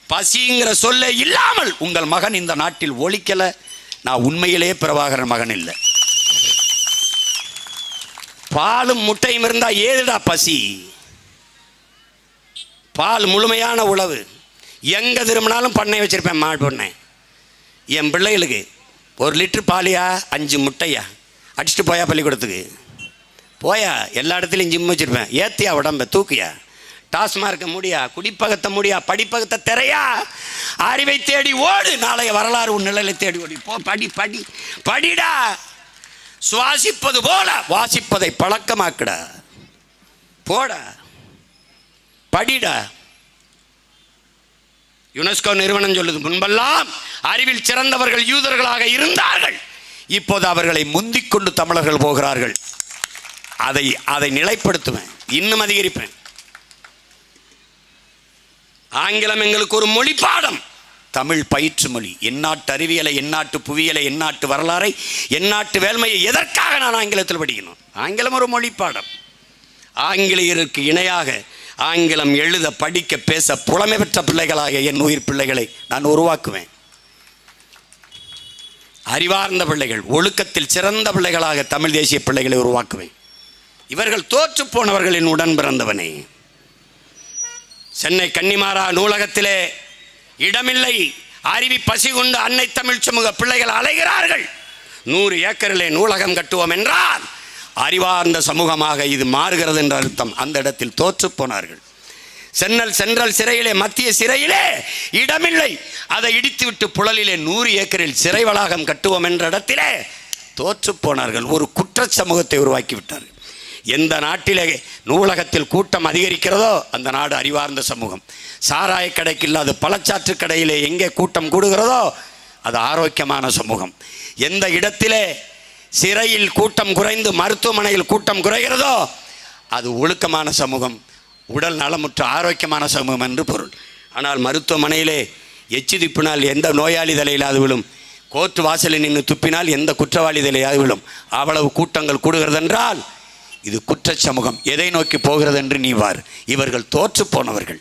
பசிங்கிற சொல்ல இல்லாமல் உங்கள் மகன் இந்த நாட்டில் ஒழிக்கல. நான் உண்மையிலேயே பிரபாகரன் மகன் இல்லை. பாலும் முட்டையும் இருந்தா ஏதுடா பசி? பால் முழுமையான உணவு. எங்க திரும்பினாலும் பண்ணை வச்சிருப்பேன், மாடு பண்ணை. என் பிள்ளைகளுக்கு 1 லிட்டர் பாலியா 5 முட்டையா அடிச்சுட்டு போயா பள்ளிக்கூடத்துக்கு போயா. எல்லா இடத்துலையும் ஜிம் வச்சிருப்பேன். ஏத்தியா உடம்ப தூக்கியா, டாஸ்மார்க்க முடியா, குடிப்பகத்தை முடியா, படிப்பகத்தை திரையா, அறிவை தேடி ஓடு, நாளைய வரலாறு உன் நிலையை தேடி ஓடி போ. படி படி படிடா. சுவாசிப்பது போல வாசிப்பதை பழக்கமாக்குடா. போடா, படிடா. யுனெஸ்கோ நிறுவனம் சொல்லுது, முன்பெல்லாம் அறிவில் சிறந்தவர்கள் யூதர்களாக இருந்தார்கள், இப்போது அவர்களை முந்திக் கொண்டு தமிழர்கள் போகிறார்கள். அதை நிலைப்படுத்துவேன், இன்னும் அதிகரிப்பேன். ஆங்கிலம் எங்களுக்கு ஒரு மொழி பாடம், தமிழ் பயிற்று மொழி. எந்நாட்டு அறிவியலை, எந்நாட்டு புவியியலை, எந்நாட்டு வரலாறை, எந்நாட்டு வேள்மையை எதற்காக நான் ஆங்கிலத்தில் படிக்கணும்? ஆங்கிலம் ஒரு மொழி பாடம். ஆங்கிலேயருக்கு இணையாக ஆங்கிலம் எழுத, படிக்க, பேச புலமை பெற்ற பிள்ளைகளாக என் உயிர் பிள்ளைகளை நான் உருவாக்குவேன். அறிவார்ந்த பிள்ளைகள், ஒழுக்கத்தில் சிறந்த பிள்ளைகளாக தமிழ் தேசிய பிள்ளைகளை உருவாக்குவேன். இவர்கள் தோற்று போனவர்களின் உடன் பிறந்தவனே. சென்னை கன்னிமாரா நூலகத்திலே இடமில்லை, அறிவி பசி கொண்டு அன்னை தமிழ் சமூக பிள்ளைகள் அலைகிறார்கள். 100 ஏக்கரிலே நூலகம் கட்டுவோம் என்றால் அறிவார்ந்த சமூகமாக இது மாறுகிறது என்ற அர்த்தம். அந்த இடத்தில் தோற்று போனார்கள். சென்ட்ரல் சிறையிலே, மத்திய சிறையிலே இடமில்லை, அதை இடித்துவிட்டு புழலிலே 100 ஏக்கரில் சிறை வளாகம் கட்டுவோம் என்ற இடத்திலே தோற்று போனார்கள். ஒரு குற்ற சமூகத்தை உருவாக்கி விட்டார்கள். எந்த நாட்டிலே நூலகத்தில் கூட்டம் அதிகரிக்கிறதோ அந்த நாடு அறிவார்ந்த சமூகம். சாராய கடைக்கு இல்லாத பழச்சாற்று கடையிலே எங்கே கூட்டம் கூடுகிறதோ அது ஆரோக்கியமான சமூகம். எந்த இடத்திலே சிறையில் கூட்டம் குறைந்து மருத்துவமனையில் கூட்டம் குறைகிறதோ அது ஒழுக்கமான சமூகம், உடல் நலமுற்ற ஆரோக்கியமான சமூகம் என்று பொருள். ஆனால் மருத்துவமனையிலே எச்சி துப்பினால் எந்த நோயாளி தலையிலாது விழும், கோர்ட்டு வாசலில் நின்று துப்பினால் எந்த குற்றவாளி தலையாது விழும். அவ்வளவு கூட்டங்கள் கூடுகிறது என்றால் இது குற்ற சமூகம். எதை நோக்கி போகிறது என்று நீ வார். இவர்கள் தோற்று போனவர்கள்.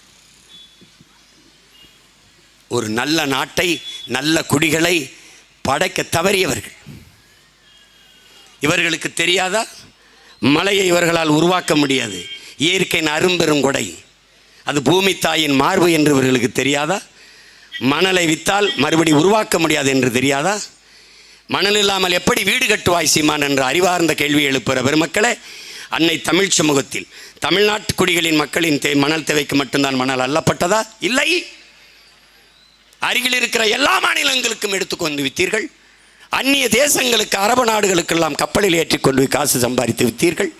ஒரு நல்ல நாட்டை, நல்ல குடிகளை படைக்க தவறியவர்கள். இவர்களுக்கு தெரியாதா? மலையை இவர்களால் உருவாக்க முடியாது, இயற்கையின் அரும்பெரும் கொடை, அது பூமி தாயின் மார்பு என்று இவர்களுக்கு தெரியாதா? மணலை வித்தால் மறுபடி உருவாக்க முடியாது என்று தெரியாதா? மணல் இல்லாமல் எப்படி வீடு கட்டுவாய் சீமான் என்ற அறிவார்ந்த கேள்வி எழுப்புகிற பெருமக்களே, அன்னை தமிழ் சமூகத்தில் தமிழ்நாட்டு குடிகளின் மக்களின் மணல் தேவைக்கு மட்டும்தான் மணல் அள்ளப்பட்டதா? இல்லை. அருகில் இருக்கிற எல்லா மாநிலங்களுக்கும் எடுத்துக்கொண்டு வித்தீர்கள். அந்நிய தேசங்களுக்கு, அரபு நாடுகளுக்கெல்லாம் கப்பலில் ஏற்றிக்கொண்டு காசு சம்பாதித்து வித்தீர்கள்.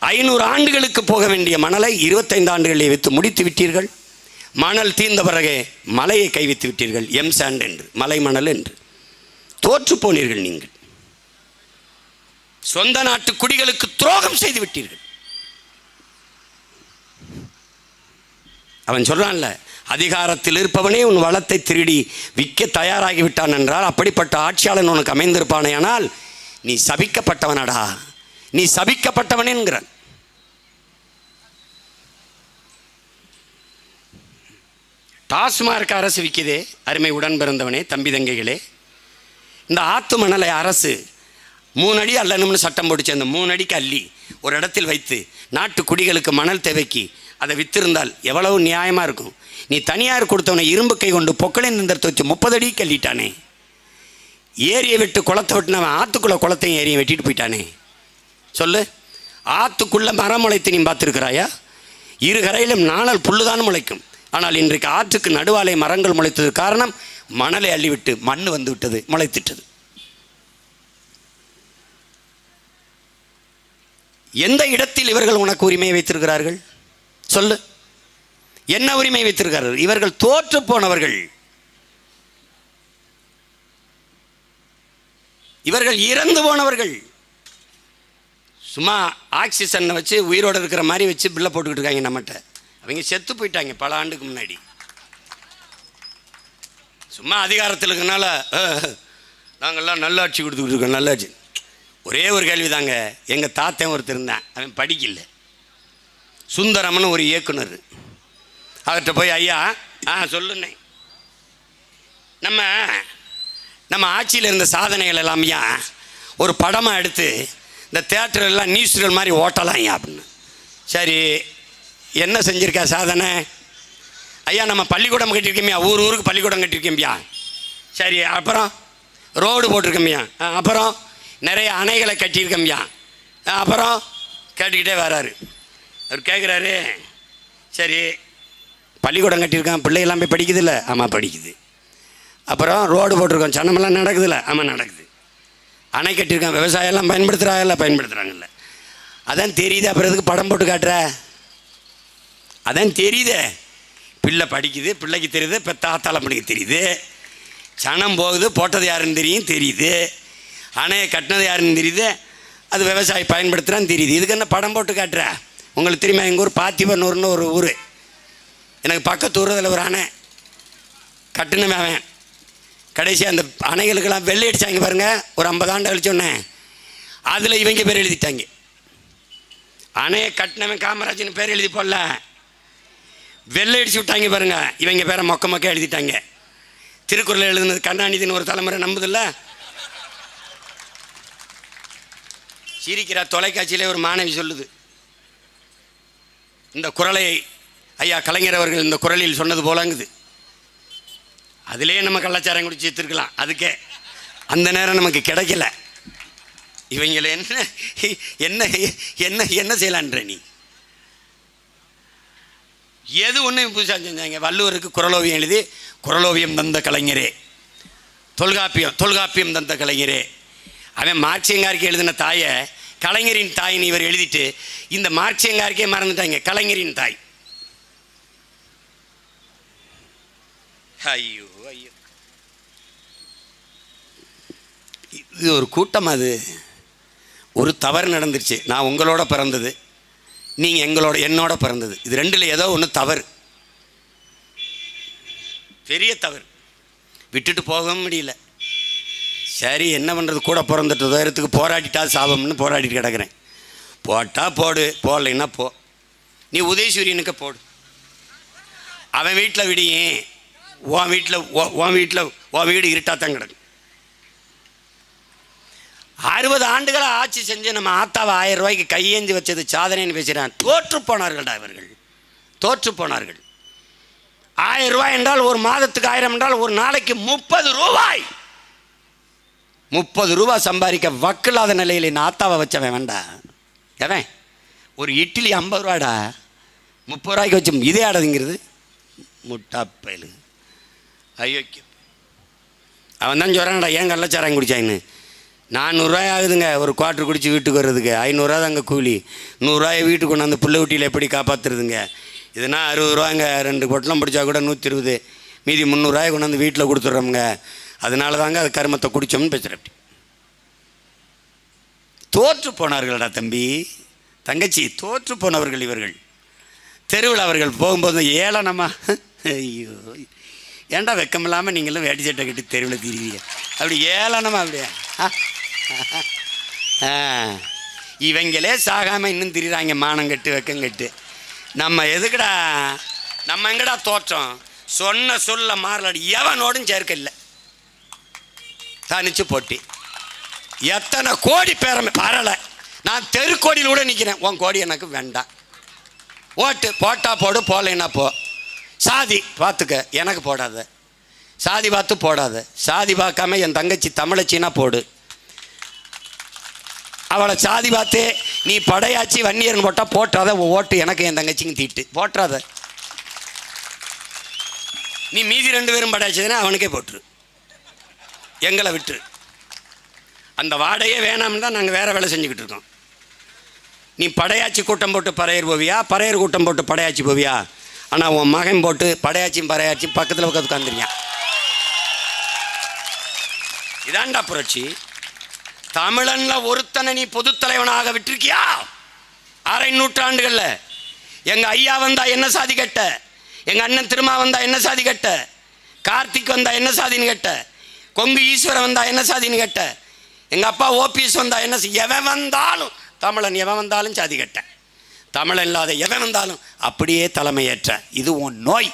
500 ஆண்டுகளுக்கு போக வேண்டிய மணலை 25 ஆண்டுகளிலே விற்று முடித்து விட்டீர்கள். மணல் தீர்ந்த பிறகு மலையை கைவித்து விட்டீர்கள். எம் சாண்ட் என்று, மலை மணல் என்று தோற்று போனீர்கள். நீங்கள் சொந்த நாட்டு குடிகளுக்கு துரோகம் செய்து விட்டீர்கள். அவன் சொல்றான்ல, அதிகாரத்தில் இருப்பவனே உன் வளத்தை திருடி விற்க தயாராகிவிட்டான் என்றால் அப்படிப்பட்ட ஆட்சியாளன் உனக்கு அமைந்திருப்பானே, ஆனால் நீ சபிக்கப்பட்டவனடா, நீ சபிக்கப்பட்டவன் என்கிறான். டாஸ்மார்க் அரசு விற்கிதே அருமை உடன் பிறந்தவனே, தம்பி தங்கைகளே. இந்த ஆத்து மணலை அரசு 3 அடி அல்லணும்னு சட்டம் போட்டுச்சு. அந்த 3 அடிக்கு அள்ளி ஒரு இடத்தில் வைத்து நாட்டு குடிகளுக்கு மணல் தேவைக்கு அதை வித்திருந்தால் எவ்வளவு நியாயமாக இருக்கும். நீ தனியார் கொடுத்தவனை இரும்பு கை கொண்டு பொக்களின் நின்றத்தை வச்சு 30 அடிக்கு அள்ளிட்டானே. ஏரியை விட்டு குளத்தை வெட்டினவன் ஆற்றுக்குள்ளே குளத்தையும் ஏரியை வெட்டிட்டு போயிட்டானே. சொல்லு, ஆற்றுக்குள்ளே மரம் முளைத்து நீ பார்த்துருக்கிறாயா? இரு கரையிலும் நாணல் புல்லுதான் முளைக்கும். ஆனால் இன்றைக்கு ஆற்றுக்கு நடுவாலை மரங்கள் முளைத்தது காரணம் மணலை அள்ளிவிட்டு மண் வந்து விட்டது, முளைத்திட்டது. எந்த இடத்தில் இவர்கள் உனக்கு உரிமையை வைத்திருக்கிறார்கள்? சொல்லு, என்ன உரிமை வைத்திருக்கிறார்கள்? இவர்கள் தோற்று போனவர்கள், இவர்கள் இறந்து போனவர்கள். சும்மா ஆக்சிஜனை வச்சு உயிரோடு இருக்கிற மாதிரி வச்சு பில்லை போட்டுக்கிட்டு இருக்காங்க நம்மகிட்ட. அவங்க செத்து போயிட்டாங்க பல ஆண்டுக்கு முன்னாடி. சும்மா அதிகாரத்தில் இருக்கிறனால நாங்கள்லாம் நல்லாட்சி கொடுத்துக்கிட்டு இருக்கோம். நல்லாட்சி. ஒரே ஒரு கேள்வி தாங்க. எங்கள் தாத்தன் ஒருத்தர் இருந்தான், அவன் படிக்கல. சுந்தரம்னு ஒரு இயக்குனர். அவர்கிட்ட போய், ஐயா சொல்லுண்ணே, நம்ம ஆட்சியில் இருந்த சாதனைகள் எல்லாம் ஒரு படமாக எடுத்து இந்த தேட்டரெல்லாம் நியூஸ்கள் மாதிரி ஓட்டலாம் ஐயா அப்படின்னு. சரி, என்ன செஞ்சுருக்கா சாதனை? ஐயா நம்ம பள்ளிக்கூடம் கட்டியிருக்கோம்யா, ஊருக்கு பள்ளிக்கூடம் கட்டியிருக்கோம்யா. சரி, அப்புறம் ரோடு போட்டிருக்கோம்யா. அப்புறம் நிறைய அணைகளை கட்டியிருக்கோம்யா. அப்புறம் கேட்டுக்கிட்டே வராரு. அவர் கேட்குறாரு, சரி பள்ளிக்கூடம் கட்டியிருக்கான், பிள்ளைகள்லாம் போய் படிக்குது இல்லை? ஆமாம் படிக்குது. அப்புறம் ரோடு போட்டிருக்கோம், சனமெல்லாம் நடக்குதுல்ல? ஆமாம் நடக்குது. அணை கட்டியிருக்கான், விவசாயம்லாம் பயன்படுத்துகிறாங்கல்ல? பயன்படுத்துகிறாங்கல்ல? அதான் தெரியுது. அப்புறம் எதுக்கு படம் போட்டு காட்டுற? அதான் தெரியுதே, பிள்ளை படிக்குது, பிள்ளைக்கு தெரியுது, பெத்தாத்தால பிள்ளைக்கு தெரியுது, சனம் போகுது, போட்டது யாருன்னு தெரியுது, அணையை கட்டினது யாருன்னு தெரியுது, அது விவசாயி பயன்படுத்துகிறான்னு தெரியுது. இதுக்கு என்ன படம் போட்டு காட்டுற? உங்களுக்கு தெரியுமா, எங்கள் ஊர் பாத்திபனூர்னு ஒரு ஊர், எனக்கு பக்கத்து ஊர். அதில் ஒரு அணை கட்டினவன் அவன். கடைசி அந்த அணைகளுக்கெல்லாம் வெள்ளை அடித்தாங்க பாருங்கள். ஒரு 50 ஆண்டு கழிச்சோன்னே அதில் இவங்க பேர் எழுதிட்டாங்க. அணையை கட்டினவன் காமராஜன் பேர் எழுதி போடல, வெள்ளை அடிச்சு விட்டாங்க பாருங்க. இவங்க பேரை மொக்க எழுதிட்டாங்க. திருக்குறள் எழுதுனது கருணாநிதினு ஒரு தலைமுறை நம்புதில்ல. சிரிக்கிற தொலைக்காட்சியிலே ஒரு மாணவி சொல்லுது, இந்த குறளை ஐயா கலைஞர் அவர்கள் இந்த குறளில் சொன்னது போலங்குது. அதிலே நம்ம கள்ளச்சாரம் குடிச்சு எடுத்துருக்கலாம். அதுக்கே அந்த நேரம் நமக்கு கிடைக்கல. இவங்களை என்ன என்ன என்ன செய்யலான்ற நீ? எது ஒன்று புதுசாக செஞ்சாங்க. வள்ளுவருக்கு குறளோவியம் எழுதி, குறளோவியம் தந்த கலைஞரே, தொல்காப்பியம் தந்த கலைஞரே. அவன் மார்க்சியங்காருக்கு எழுதின தாயை கலைஞரின் தாயின்னு இவர் எழுதிட்டு இந்த மார்க்சியங்காருக்கே மறந்துட்டாங்க, கலைஞரின் தாய். ஐயோ ஐயோ, இது ஒரு கூட்டம். அது ஒரு தவறு நடந்துருச்சு. நான் உங்களோட பிறந்தது, நீங்கள் என்னோட பிறந்தது. இது ரெண்டில் ஏதோ ஒன்று தவறு, பெரிய தவறு. விட்டுட்டு போகவும் முடியல. சரி என்ன பண்ணுறது, கூட பிறந்துட்டு தூரத்துக்கு போராடிட்டா சாபம்னு போராடிட்டு கிடக்கிறேன். போட்டால் போடு, போடலைன்னா போ. நீ உதயசூரியனுக்கு போடு, அவன் வீட்டில் விடியும். உன் வீடு இருட்டாத்தான் கிடக்கு. 60 ஆண்டுகளை ஆட்சி செஞ்சு நம்ம ஆத்தாவை 1000 ரூபாய்க்கு கையேந்தி வச்சது சாதனைன்னு பேசுகிறான். தோற்று போனார்கள்டா இவர்கள், தோற்று போனார்கள். 1000 ரூபாய் என்றால் ஒரு மாதத்துக்கு 1000 என்றால் ஒரு நாளைக்கு 30 ரூபாய். 30 ரூபாய் சம்பாதிக்க வக்கில்லாத நிலையில் நான் ஆத்தாவை வச்சவன் வேண்டா. எவன் ஒரு இட்லி 50 ரூபாடா, 30 ரூபாய்க்கு வச்சு இதே ஆடாதுங்கிறது முட்டாப்பயலு. ஐயோ, அவன் தான் சொல்கிறான்டா ஏன் கள்ளச்சாராயம் குடிச்சாயின்னு. 400 ரூபாய் ஆகுதுங்க ஒரு குவார்ட்ரு குடிச்சு வீட்டுக்கு வர்றதுக்கு. 500 ரூபா தாங்க கூலி. 100 ரூபாயை வீட்டுக்கு கொண்டு அந்த புள்ள ஊட்டியில் எப்படி காப்பாற்றுறதுங்க? இதுனா 60 ரூபாங்க. 2 பொட்டலம் பிடிச்சா கூட 120, மீதி 300 ரூபாய் கொண்டு வந்து வீட்டில் கொடுத்துட்றோமுங்க. அதனால தாங்க அது கருமத்தை குடித்தோம்னு பேசுகிறேன். அப்படி தோற்று போனார்கள்டா தம்பி தங்கச்சி, தோற்று போனவர்கள் இவர்கள். தெருவில் அவர்கள் போகும்போது ஏளனமா, ஐயோ ஏன்டா வெக்கமில்லாமல் நீங்களும் வேட்டி சட்டை கட்டி தெருவில் திரிவீங்க அப்படி ஏளனமா அப்படியே. இவங்களே சாகாமல் இன்னும் திரிகிறாங்க மானங்கட்டு வெக்கங்கட்டு. நம்ம எதுக்குடா, நம்ம எங்கடா தோற்றம்? சொன்ன சொல்ல மாறலாடி எவனோடும் சேர்க்க இல்லை. தனிச்சு போட்டி எத்தனை கோடி பேரமை பரலை. நான் தெருக்கோடியில் கூட நிற்கிறேன். உன் கோடி எனக்கு வேண்டாம். ஓட்டு போட்டா போடு, போகலைன்னா போ. சாதி பார்த்துக்க, எனக்கு போடாத. சாதி பார்த்து போடாத. சாதி பார்க்காம என் தங்கச்சி தமிழச்சின்னா போடு. அவளை சாதி பார்த்து நீ படையாச்சி வன்னியர்னு போட்டால் போட்டாத. ஓட்டு எனக்கு என் தங்கச்சிங்க தீட்டு போட்டுறாத. நீ மீதி 2 பேரும் படையாச்சதுன்னா அவனுக்கே போட்டுரு, எங்களை விட்டுரு. அந்த வாடையே வேணாம்னு தான் நாங்கள் வேறு வேலை செஞ்சுக்கிட்டு இருக்கோம். நீ படையாச்சி கூட்டம் போட்டு பறையர் போவியா, பறையர் கூட்டம் போட்டு படையாச்சி போவியா? ஆனால் உன் மகன் போட்டு படையாச்சியும் பறையாச்சியும் பக்கத்தில் பக்கத்து உட்காந்துருக்கான். இதாண்டா புரட்சி. தமிழனில் ஒருத்தனை நீ பொதுத்தலைவனாக விட்டுருக்கியா? 1/2 நூற்றாண்டுகளில் எங்கள் ஐயா வந்தா என்ன சாதி கட்ட, எங்கள் அண்ணன் திருமா வந்தா என்ன சாதி கட்ட, கார்த்திக் வந்தா என்ன சாதின்னு கட்ட, கொங்கு ஈஸ்வரன் வந்தா என்ன சாதின்னு கட்ட, எங்கள் அப்பா ஓபிஎஸ் வந்தா என்ன, எவன் வந்தாலும் தமிழன், எவன் வந்தாலும் சாதி கட்ட. தமிழன் இல்லாத எவன் வந்தாலும் அப்படியே தலைமையேற்ற. இது உன் நோய்.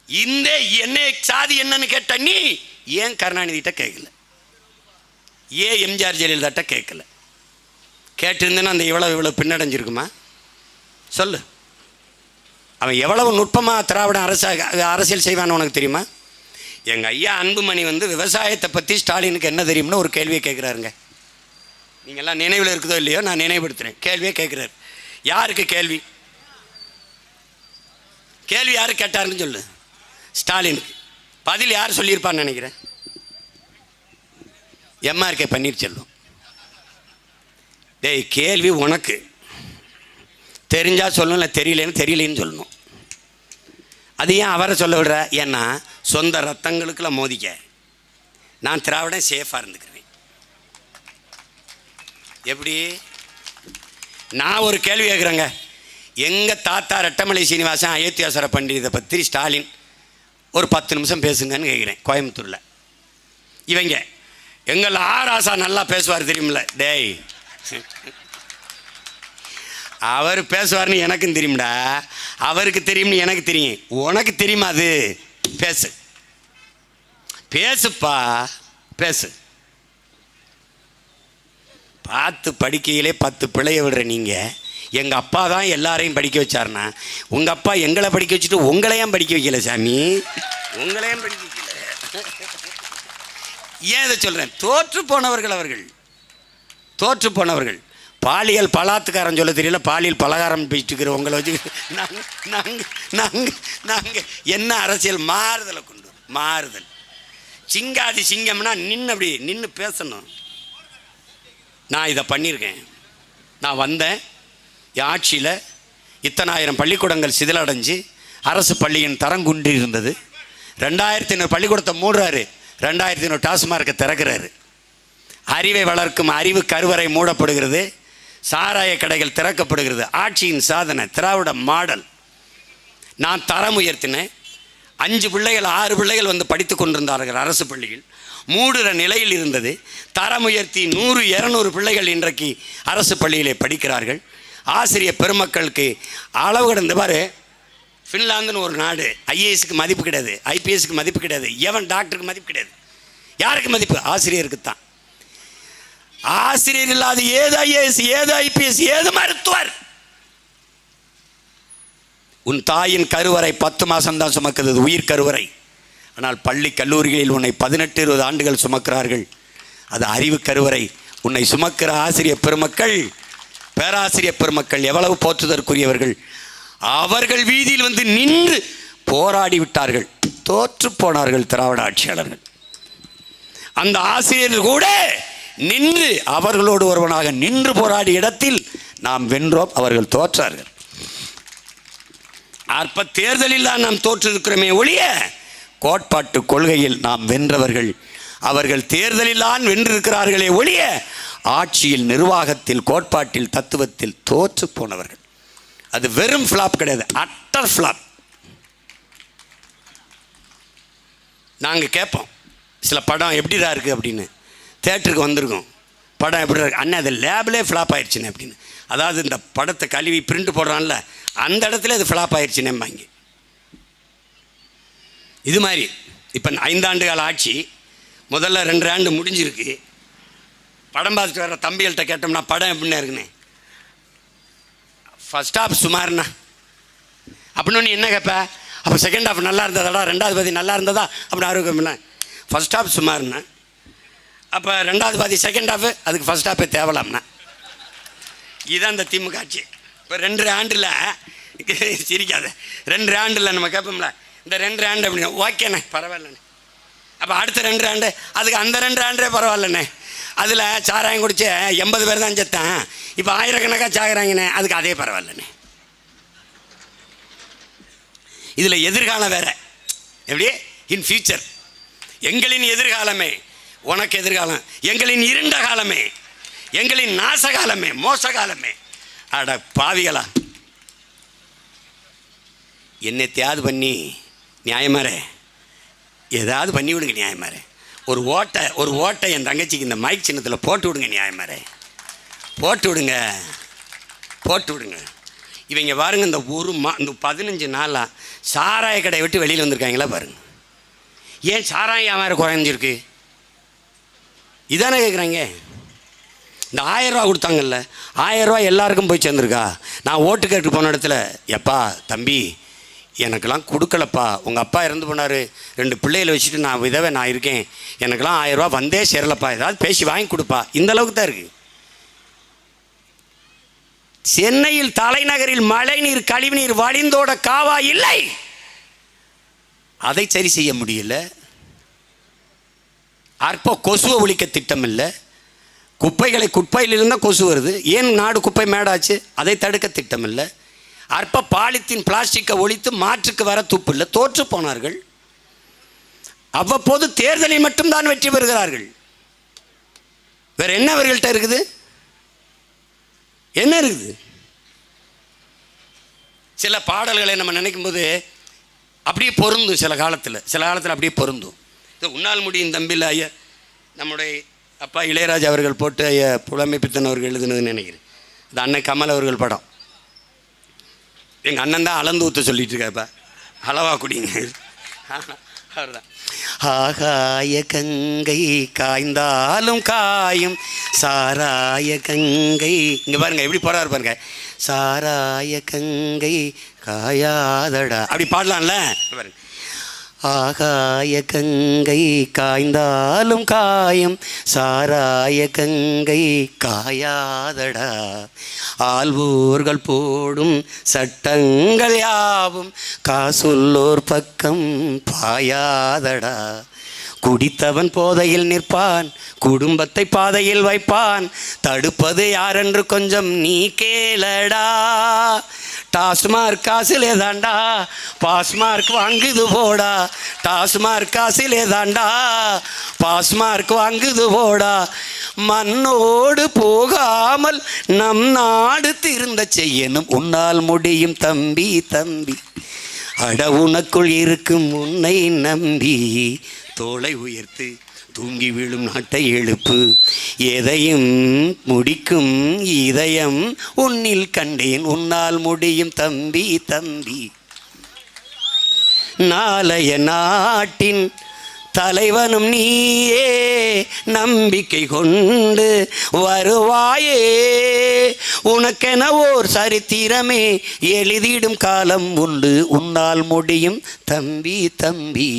இந்த என்ன சாதி என்னன்னு கேட்ட நீ ஏன் கருணாநிதிட்ட கேட்கல? ஏன் எம்ஜிஆர் ஜெயலலிதாட்ட கேட்கல? கேட்டிருந்தேன்னா அந்த இவ்வளவு பின்னடைஞ்சிருக்குமா? சொல்லு. அவன் எவ்வளவு நுட்பமாக திராவிட அரசியல் செய்வான்னு உனக்கு தெரியுமா? எங்கள் ஐயா அன்புமணி விவசாயத்தை பற்றி ஸ்டாலினுக்கு என்ன தெரியும்னு ஒரு கேள்வியை கேட்குறாருங்க. நீங்கள்லாம் நினைவில் இருக்குதோ இல்லையோ, நான் நினைவுபடுத்துகிறேன். கேள்வியே கேட்குறாரு. யாருக்கு கேள்வி? கேள்வி யாரு கேட்டாருன்னு சொல்லு. ஸ்டாலினுக்கு. பதில் யார் சொல்லியிருப்பான்னு நினைக்கிறேன்? எம்ஆர்கே பன்னீர்செல்வம். டேய், கேள்வி உனக்கு தெரிஞ்சால் சொல்லணும், இல்லை தெரியலேன்னு சொல்லணும். அது ஏன் அவரை சொல்ல விடுற? ஏன்னா சொந்த ரத்தங்களுக்குள்ள மோதிக்க. நான் திராவிடன் சேஃபாக இருந்துக்கிறேன். எப்படி? நான் ஒரு கேள்வி கேட்குறேங்க. எங்கள் தாத்தா ரெட்டமலை சீனிவாசன் அயோத்தியாசர பண்டிதை பற்றி ஸ்டாலின் ஒரு 10 நிமிஷம் பேசுங்கன்னு கேட்குறேன். கோயம்புத்தூரில் இவங்க எங்கள் ஆராசா நல்லா பேசுவார் தெரியுமில்ல. டேய், அவர் பேசுவார்னு எனக்கும் தெரியும்டா. அவருக்கு தெரியும்னு எனக்கு தெரியும். உனக்கு தெரியுமா? அது பேசுப்பா, பேசு. பார்த்து படிக்கையிலே 10 பிள்ளைய விடுற நீங்கள், எங்கள் அப்பா தான் எல்லாரையும் படிக்க வச்சாருன்னா, உங்கள் அப்பா எங்களை படிக்க வச்சுட்டு உங்களையும் படிக்க வைக்கல சாமி. உங்களையும் படிக்க வைக்கல. ஏன் இதை சொல்கிறேன்? தோற்று போனவர்கள் அவர்கள், தோற்று போனவர்கள். பாலியல் பலாத்துக்காரன் சொல்ல தெரியல, பாலியல் பலகாரம் பேசிட்டு இருக்கிற உங்களை வச்சு நாங்கள் என்ன அரசியல் மாறுதலை கொண்டு வரோம்? மாறுதல். சிங்காதி சிங்கம்னா அப்படி நின்று பேசணும். நான் இதை பண்ணியிருக்கேன். நான் வந்தேன், என் ஆட்சியில் இத்தனை ஆயிரம் பள்ளிக்கூடங்கள் சிதிலடைஞ்சு அரசு பள்ளியின் தரம் குன்றி இருந்தது. 2500 பள்ளிக்கூடத்தை மூடுறாரு, 2500 டாஸ்மார்க்கை திறக்கிறாரு. அறிவை வளர்க்கும் அறிவு கருவறை மூடப்படுகிறது, சாராய கடைகள் திறக்கப்படுகிறது. ஆட்சியின் சாதனை திராவிட மாடல். நான் தரம் உயர்த்தினேன். 5 பிள்ளைகள் 6 பிள்ளைகள் படித்து கொண்டிருந்தார்கள் அரசு பள்ளியில். மூடுற நிலையில் இருந்தது. தரம் உயர்த்தி 100-200 பிள்ளைகள் இன்றைக்கு அரசு பள்ளியிலே படிக்கிறார்கள். ஆசிரியர் பெருமக்களுக்கு அளவு கடந்த பாரு. ஃபின்லாந்துன்னு ஒரு நாடு, ஐஏஎஸ்க்கு மதிப்பு கிடையாது, ஐபிஎஸ்க்கு மதிப்பு கிடையாது, எவன் டாக்டருக்கு மதிப்பு கிடையாது. யாருக்கு மதிப்பு? ஆசிரியருக்கு தான். ஆசிரியர் இல்லாத ஏது ஐஏஎஸ், ஏது ஐபிஎஸ், ஏது மருத்துவர்? உன் தாயின் கருவறை 10 மாதம்தான் சுமக்குது, உயிர் கருவறை. ஆனால் பள்ளி கல்லூரிகளில் உன்னை 18-20 ஆண்டுகள் சுமக்கிறார்கள். அது அறிவு கருவறை. உன்னை சுமக்கிற ஆசிரியர் பெருமக்கள், பேராசிரியர் பெருமக்கள் எவ்வளவு போற்றுதற்குரியவர்கள். அவர்கள் வீதியில் வந்து நின்று போராடி விட்டார்கள், தோற்று போனார்கள் திராவிட ஆட்சியாளர்கள். அந்த ஆசிரியர்கள் கூட நின்று அவர்களோடு ஒருவனாக நின்று போராடிய இடத்தில் நாம் வென்றோம், அவர்கள் தோற்றார்கள். அற்ப தேர்தலில் தான் நாம் தோற்றிருக்கிறோமே ஒழிய கோட்பாட்டு கொள்கையில் நாம் வென்றவர்கள். அவர்கள் தேர்தலில் தான் வென்றிருக்கிறார்களே ஒழிய ஆட்சியில், நிர்வாகத்தில், கோட்பாட்டில், தத்துவத்தில் தோற்று போனவர்கள். அது வெறும் ஃப்ளாப் கிடையாது, அட்டர் ஃப்ளாப். நாங்கள் கேட்போம், சில படம் எப்படிடா இருக்குது அப்படின்னு. தேட்டருக்கு வந்திருக்கோம், படம் எப்படி இருக்கு அண்ணன், அது லேபிலே ஃப்ளாப் ஆயிடுச்சுன்னு அப்படின்னு. அதாவது இந்த படத்தை கழுவி பிரிண்ட் போடுறான்ல, அந்த இடத்துல அது ஃப்ளாப் ஆயிடுச்சுன்னேம்பாங்க. இது மாதிரி இப்போ 5 ஆண்டு கால ஆட்சி, முதல்ல 2 ஆண்டு முடிஞ்சிருக்கு. படம் பார்த்துட்டு வர தம்பிகள்கிட்ட கேட்டோம்னா படம் எப்படின்னா இருக்குண்ணே, ஃபர்ஸ்ட் ஹாஃப் சுமார்ண்ணா அப்படின்னு நீ என்ன கேட்ப? அப்போ செகண்ட் ஹாஃப் நல்லா இருந்ததாடா, 2வது பாதி நல்லா இருந்ததா அப்படின்னு ஆரோக்கியம்னா, ஃபர்ஸ்ட் ஹாஃப் சுமார்ண்ணா, அப்போ 2வது பாதி செகண்ட் ஹாஃபு, அதுக்கு ஃபர்ஸ்ட் ஹாஃபே தேவலாம்ண்ணா. இதுதான் இந்த திமுக ஆட்சி. இப்போ 2 ஆண்டில் சிரிக்காத, 2 ஆண்டில் நம்ம கேட்போம்ல, இந்த 2 ஆண்டு அப்படின்னா ஓகேண்ணே பரவாயில்லண்ணே. அப்போ அடுத்த 2 ஆண்டு, அதுக்கு அந்த 2 ஆண்டே பரவாயில்லண்ணே. அதில் சாராயம் குடிச்சு 80 பேர் தான் செத்தான், இப்போ ஆயிரக்கணக்காக சாகுறாங்கண்ணே, அதுக்கு அதே பரவாயில்லண்ணே. இதில் எதிர்காலம் வேற. எப்படி? இன் ஃபியூச்சர், எங்களின் எதிர்காலமே உனக்கு எதிர்காலம், எங்களின் இருண்ட காலமே, எங்களின் நாச காலமே, மோச காலமே. அட பாவிகளா, என்னை தியாது பண்ணி நியாயமாரே ஏதாவது பண்ணி விடுங்க நியாயமாரே. ஒரு ஓட்டை என் தங்கச்சிக்கு இந்த மைக் சின்னத்தில் போட்டு விடுங்க நியாயமாரே, போட்டு விடுங்க. இவங்க பாருங்க, இந்த இந்த 15 நாளாக சாராய கடையை விட்டு வெளியில் வந்திருக்காங்களா பாருங்க. ஏன் சாராயம் வியாபாரம் குறைஞ்சிருக்கு? இதானே கேட்குறாங்க. இந்த 1000 ரூபா கொடுத்தாங்கல்ல, 1000 ரூபா எல்லாருக்கும் போய் சேர்ந்துருக்கா? நான் ஓட்டு கேட்டு போன இடத்துல, எப்பா தம்பி எனக்கெல்லாம் கொடுக்கலப்பா, உங்கள் அப்பா இறந்து போனார், 2 பிள்ளைகளை வச்சுட்டு நான் விதவை நான் இருக்கேன், எனக்கெல்லாம் 1000 ரூபா வந்தே சேரலப்பா, ஏதாவது பேசி வாங்கி கொடுப்பா, இந்த அளவுக்கு தான் இருக்குது. சென்னையில் தலைநகரில் மழைநீர் கழிவுநீர் வழிந்தோட காவா இல்லை, அதை சரி செய்ய முடியல. அற்ப கொசுவை ஒழிக்க திட்டம் இல்லை. குப்பையில் இருந்தால் கொசு வருது, ஏன் நாடு குப்பை மேடாச்சு, அதை தடுக்க திட்டம் இல்லை. அற்ப பாலித்தீன் பிளாஸ்டிக்கை ஒழித்து மாற்றுக்கு வர துப்பு இல்லை, தோற்று போனார்கள். அவ்வப்போது தேர்தலில் மட்டும்தான் வெற்றி பெறுகிறார்கள். வேற என்ன அவர்கள்ட்ட இருக்குது? என்ன இருக்குது? சில பாடல்களை நம்ம நினைக்கும் போது அப்படியே பொருந்தும், சில காலத்தில் அப்படியே பொருந்தும். இது உன்னால் முடியும் தம்பியில் ஐயா நம்முடைய அப்பா இளையராஜா அவர்கள் போட்டு ஐயா புலமை பித்தன் அவர்கள் எழுதுனதுன்னு நினைக்கிறேன். இது அண்ணன் கமல் அவர்கள் படம். எங்கள் அண்ணன் தான் அளந்து ஊற்ற சொல்லிட்டு இருக்காப்பா, அளவா குடிங்க அவர் தான். ஆகாய கங்கை காய்ந்தாலும் காயும் சாராய கங்கை, இங்கே பாருங்க எப்படி போறாரு பாருங்க, சாராய கங்கை காயாதடா, அப்படி பாடலாம்ல பாருங்க. ஆகாய கங்கை காய்ந்தாலும் காயும் சாராய கங்கை காயாதடா, ஆள்வோர்கள் போடும் சட்டங்கள் யாவும் காசுள்ளோர் பக்கம் பாயாதடா, குடித்தவன் போதையில் நிற்பான், குடும்பத்தை பாதையில் வைப்பான், தடுப்பது யாரென்று கொஞ்சம் நீ கேளடா, டாஸ்மார்க் காசிலே தாண்டா பாஸ்மார்க் வாங்குது போடா, டாஸ்மார்க் காசிலே தாண்டா பாஸ்மார்க் வாங்குது போடா, மண்ணோடு போகாமல் நம் நாடு திருந்த செய்யணும், உன்னால் முடியும் தம்பி தம்பி, அட உனக்குள் இருக்கும் உன்னை நம்பி, தோளை உயர்த்து தூங்கி விழும் நாட்டை எழுப்பு, எதையும் முடிக்கும் இதயம் உன்னில் கண்டேன், உன்னால் முடியும் தம்பி தம்பி. நாளைய நாட்டின் தலைவனும் நீயே, நம்பிக்கை கொண்டு வருவாயே, உனக்கென ஓர் சரித்திரமே எழுதிடும் காலம் உண்டு, உன்னால் முடியும் தம்பி தம்பி,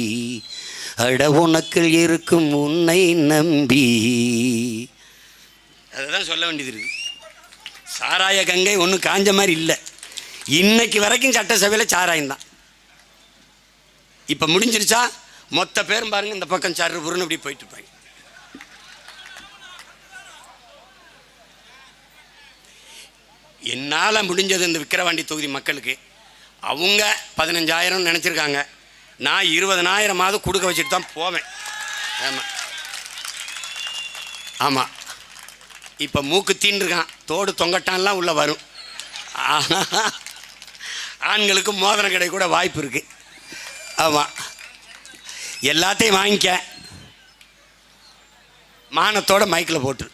அட உனக்கு இருக்கும் உன்னை நம்பி. அதுதான் சொல்ல வேண்டியது இருக்கு. சாராய கங்கை ஒன்றும் காஞ்ச மாதிரி இல்லை. இன்னைக்கு வரைக்கும் சட்டசபையில் சாராயம்தான். இப்போ முடிஞ்சிருச்சா? மொத்த பேரும் பாருங்க இந்த பக்கம் சாரு புருன்னு இப்படி போயிட்டு இருப்பாங்க. என்னால் முடிஞ்சது இந்த விக்கிரவாண்டி தொகுதி மக்களுக்கு, அவங்க 15,000 நினச்சிருக்காங்க, நான் 20,000 கொடுக்க வச்சுட்டு தான் போவேன். ஆமாம் ஆமாம். இப்போ மூக்கு தீண்டிருக்கான், தோடு தொங்கட்டான்லாம் உள்ளே வரும். ஆண்களுக்கு மோதிர கடை கூட வாய்ப்பு இருக்குது. ஆமாம், எல்லாத்தையும் வாங்கிக்க, மானத்தோட மைக்கில் போட்டு.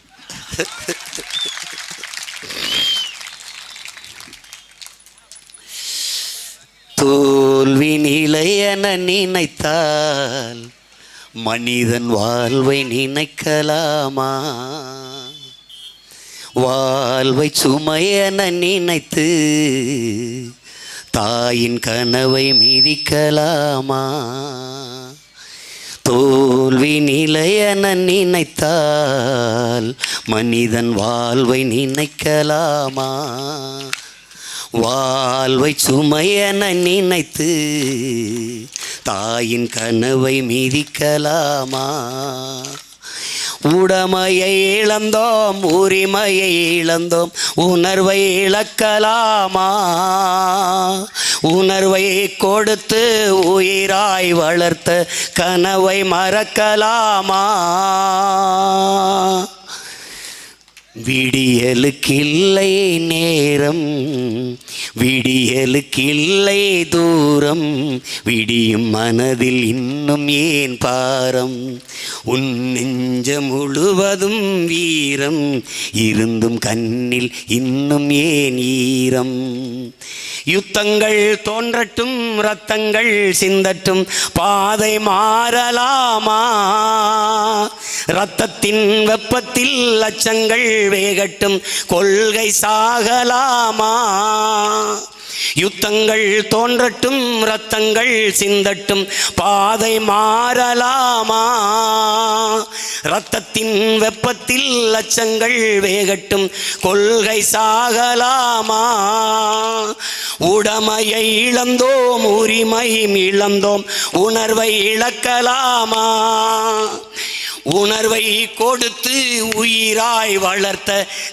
தோல்வி நிலையென நினைத்தால் மனிதன் வாழ்வை நினைக்கலாமா? வாழ்வை சுமையென நினைத்து தாயின் கனவை மிதிக்கலாமா? தோல்வி நிலையென நினைத்தால் மனிதன் வாழ்வை நினைக்கலாமா? வாழ்வை சுமையென நினைத்து தாயின் கனவை மிதிக்கலாமா? உடமையை இழந்தோம், உரிமையை இழந்தோம், உணர்வை இழக்கலாமா? உணர்வை கொடுத்து உயிராய் வளர்த்த கனவை மறக்கலாமா? விடியலுக்கில்லை நேரம், விடியலுக்கில்லை தூரம், விடியும் மனதில் இன்னும் ஏன் பாரம்? உன் நெஞ்ச முழுவதும் வீரம் இருந்தும் கண்ணில் இன்னும் ஏன் ஈரம்? யுத்தங்கள் தோன்றட்டும், இரத்தங்கள் சிந்தட்டும், பாதை மாறலாமா? இரத்தத்தின் வெப்பத்தில் லட்சங்கள் வேகட்டும், கொள்கை சாகலாமா? யுத்தங்கள் தோன்றட்டும், இரத்தங்கள் சிந்தட்டும், பாதை மாறலாமா? இரத்தத்தின் வெப்பத்தில் லட்சங்கள் வேகட்டும், கொள்கை சாகலாமா? உடமையை இழந்தோம், உரிமையும் இழந்தோம், உணர்வை இழக்கலாமா? உணர்வை கொடுத்து உயிராய் வளர்த்த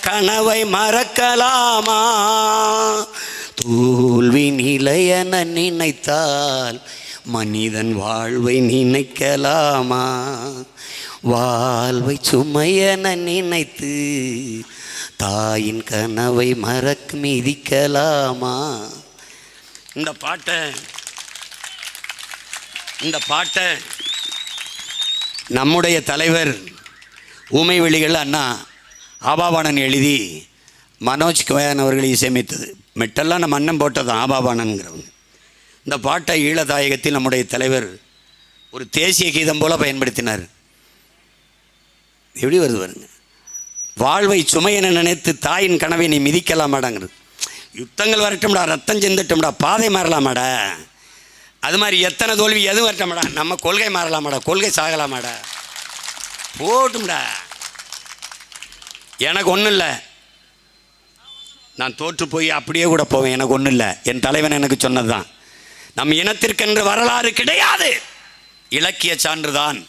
கனவை மறக்கலாமா? தோல்வி நிலையென நினைத்தால் மனிதன் வாழ்வை நினைக்கலாமா? வாழ்வை சுமையென நினைத்து தாயின் கனவை மிதிக்கலாமா? இந்த பாட்டை நம்முடைய தலைவர் ஊமை வெளிகள் அண்ணா ஆபாபாணன் எழுதி மனோஜ் கோயன் அவர்கள் இசையமைத்தது. மெட்டெல்லாம் நம்ம அண்ணன் போட்டதான் ஆபாபாணன்கிறவங்க. இந்த பாட்டை ஈழதாயகத்தில் நம்முடைய தலைவர் ஒரு தேசிய கீதம் போல பயன்படுத்தினார். எப்படி வருது பாருங்க. வாழ்வை சுமையென நினைத்து தாயின் கனவை நீ மிதிக்கலாமாடாங்கிறது. யுத்தங்கள் வரட்டும்டா, ரத்தம் சிந்தட்டும்டா, பாதை மாறலாமாடா, அது மாதிரி எத்தனை தோல்வி எதுவும் வரட்டமாடா, நம்ம கொள்கை மாறலாமாடா, கொள்கை சாகலாமாடா, போட்டும்டா. எனக்கு ஒன்றும் இல்லை, நான் தோற்று போய் அப்படியே கூட போவேன், எனக்கு ஒன்றும் இல்லை. என் தலைவன் எனக்கு சொன்னது தான். நம் இனத்திற்கென்று வரலாறு கிடையாது, இலக்கிய சான்றுதான்.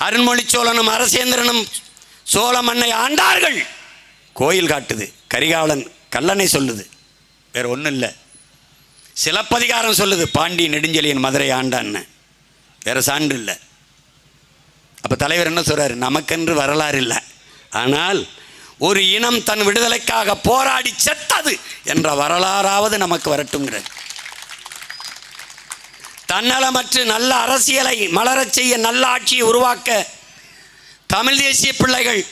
அருண்மொழி சோழனும் அரசேந்திரனும் சோழ மண்ணை ஆண்டார்கள், கோயில் காட்டுது, கரிகாலன் கல்லணை சொல்லுது, வேற ஒன்றும் இல்லை. சிலப்பதிகாரம் சொல்லுது பாண்டி நெடுஞ்செழியன் மதுரை ஆண்டான்னு, வேற சான்று இல்லை. அப்போ தலைவர் என்ன சொல்றாரு? நமக்கென்று வரலாறு இல்லை, ஆனால் ஒரு இனம் தன் விடுதலைக்காக போராடி செத்தது என்ற வரலாறாவது நமக்கு வரட்டும்ங்கிறது. தன்னலமற்று நல்ல அரசியலை மலரச் செய்ய, நல்ல ஆட்சியை உருவாக்க தமிழ் தேசிய பிள்ளைகள்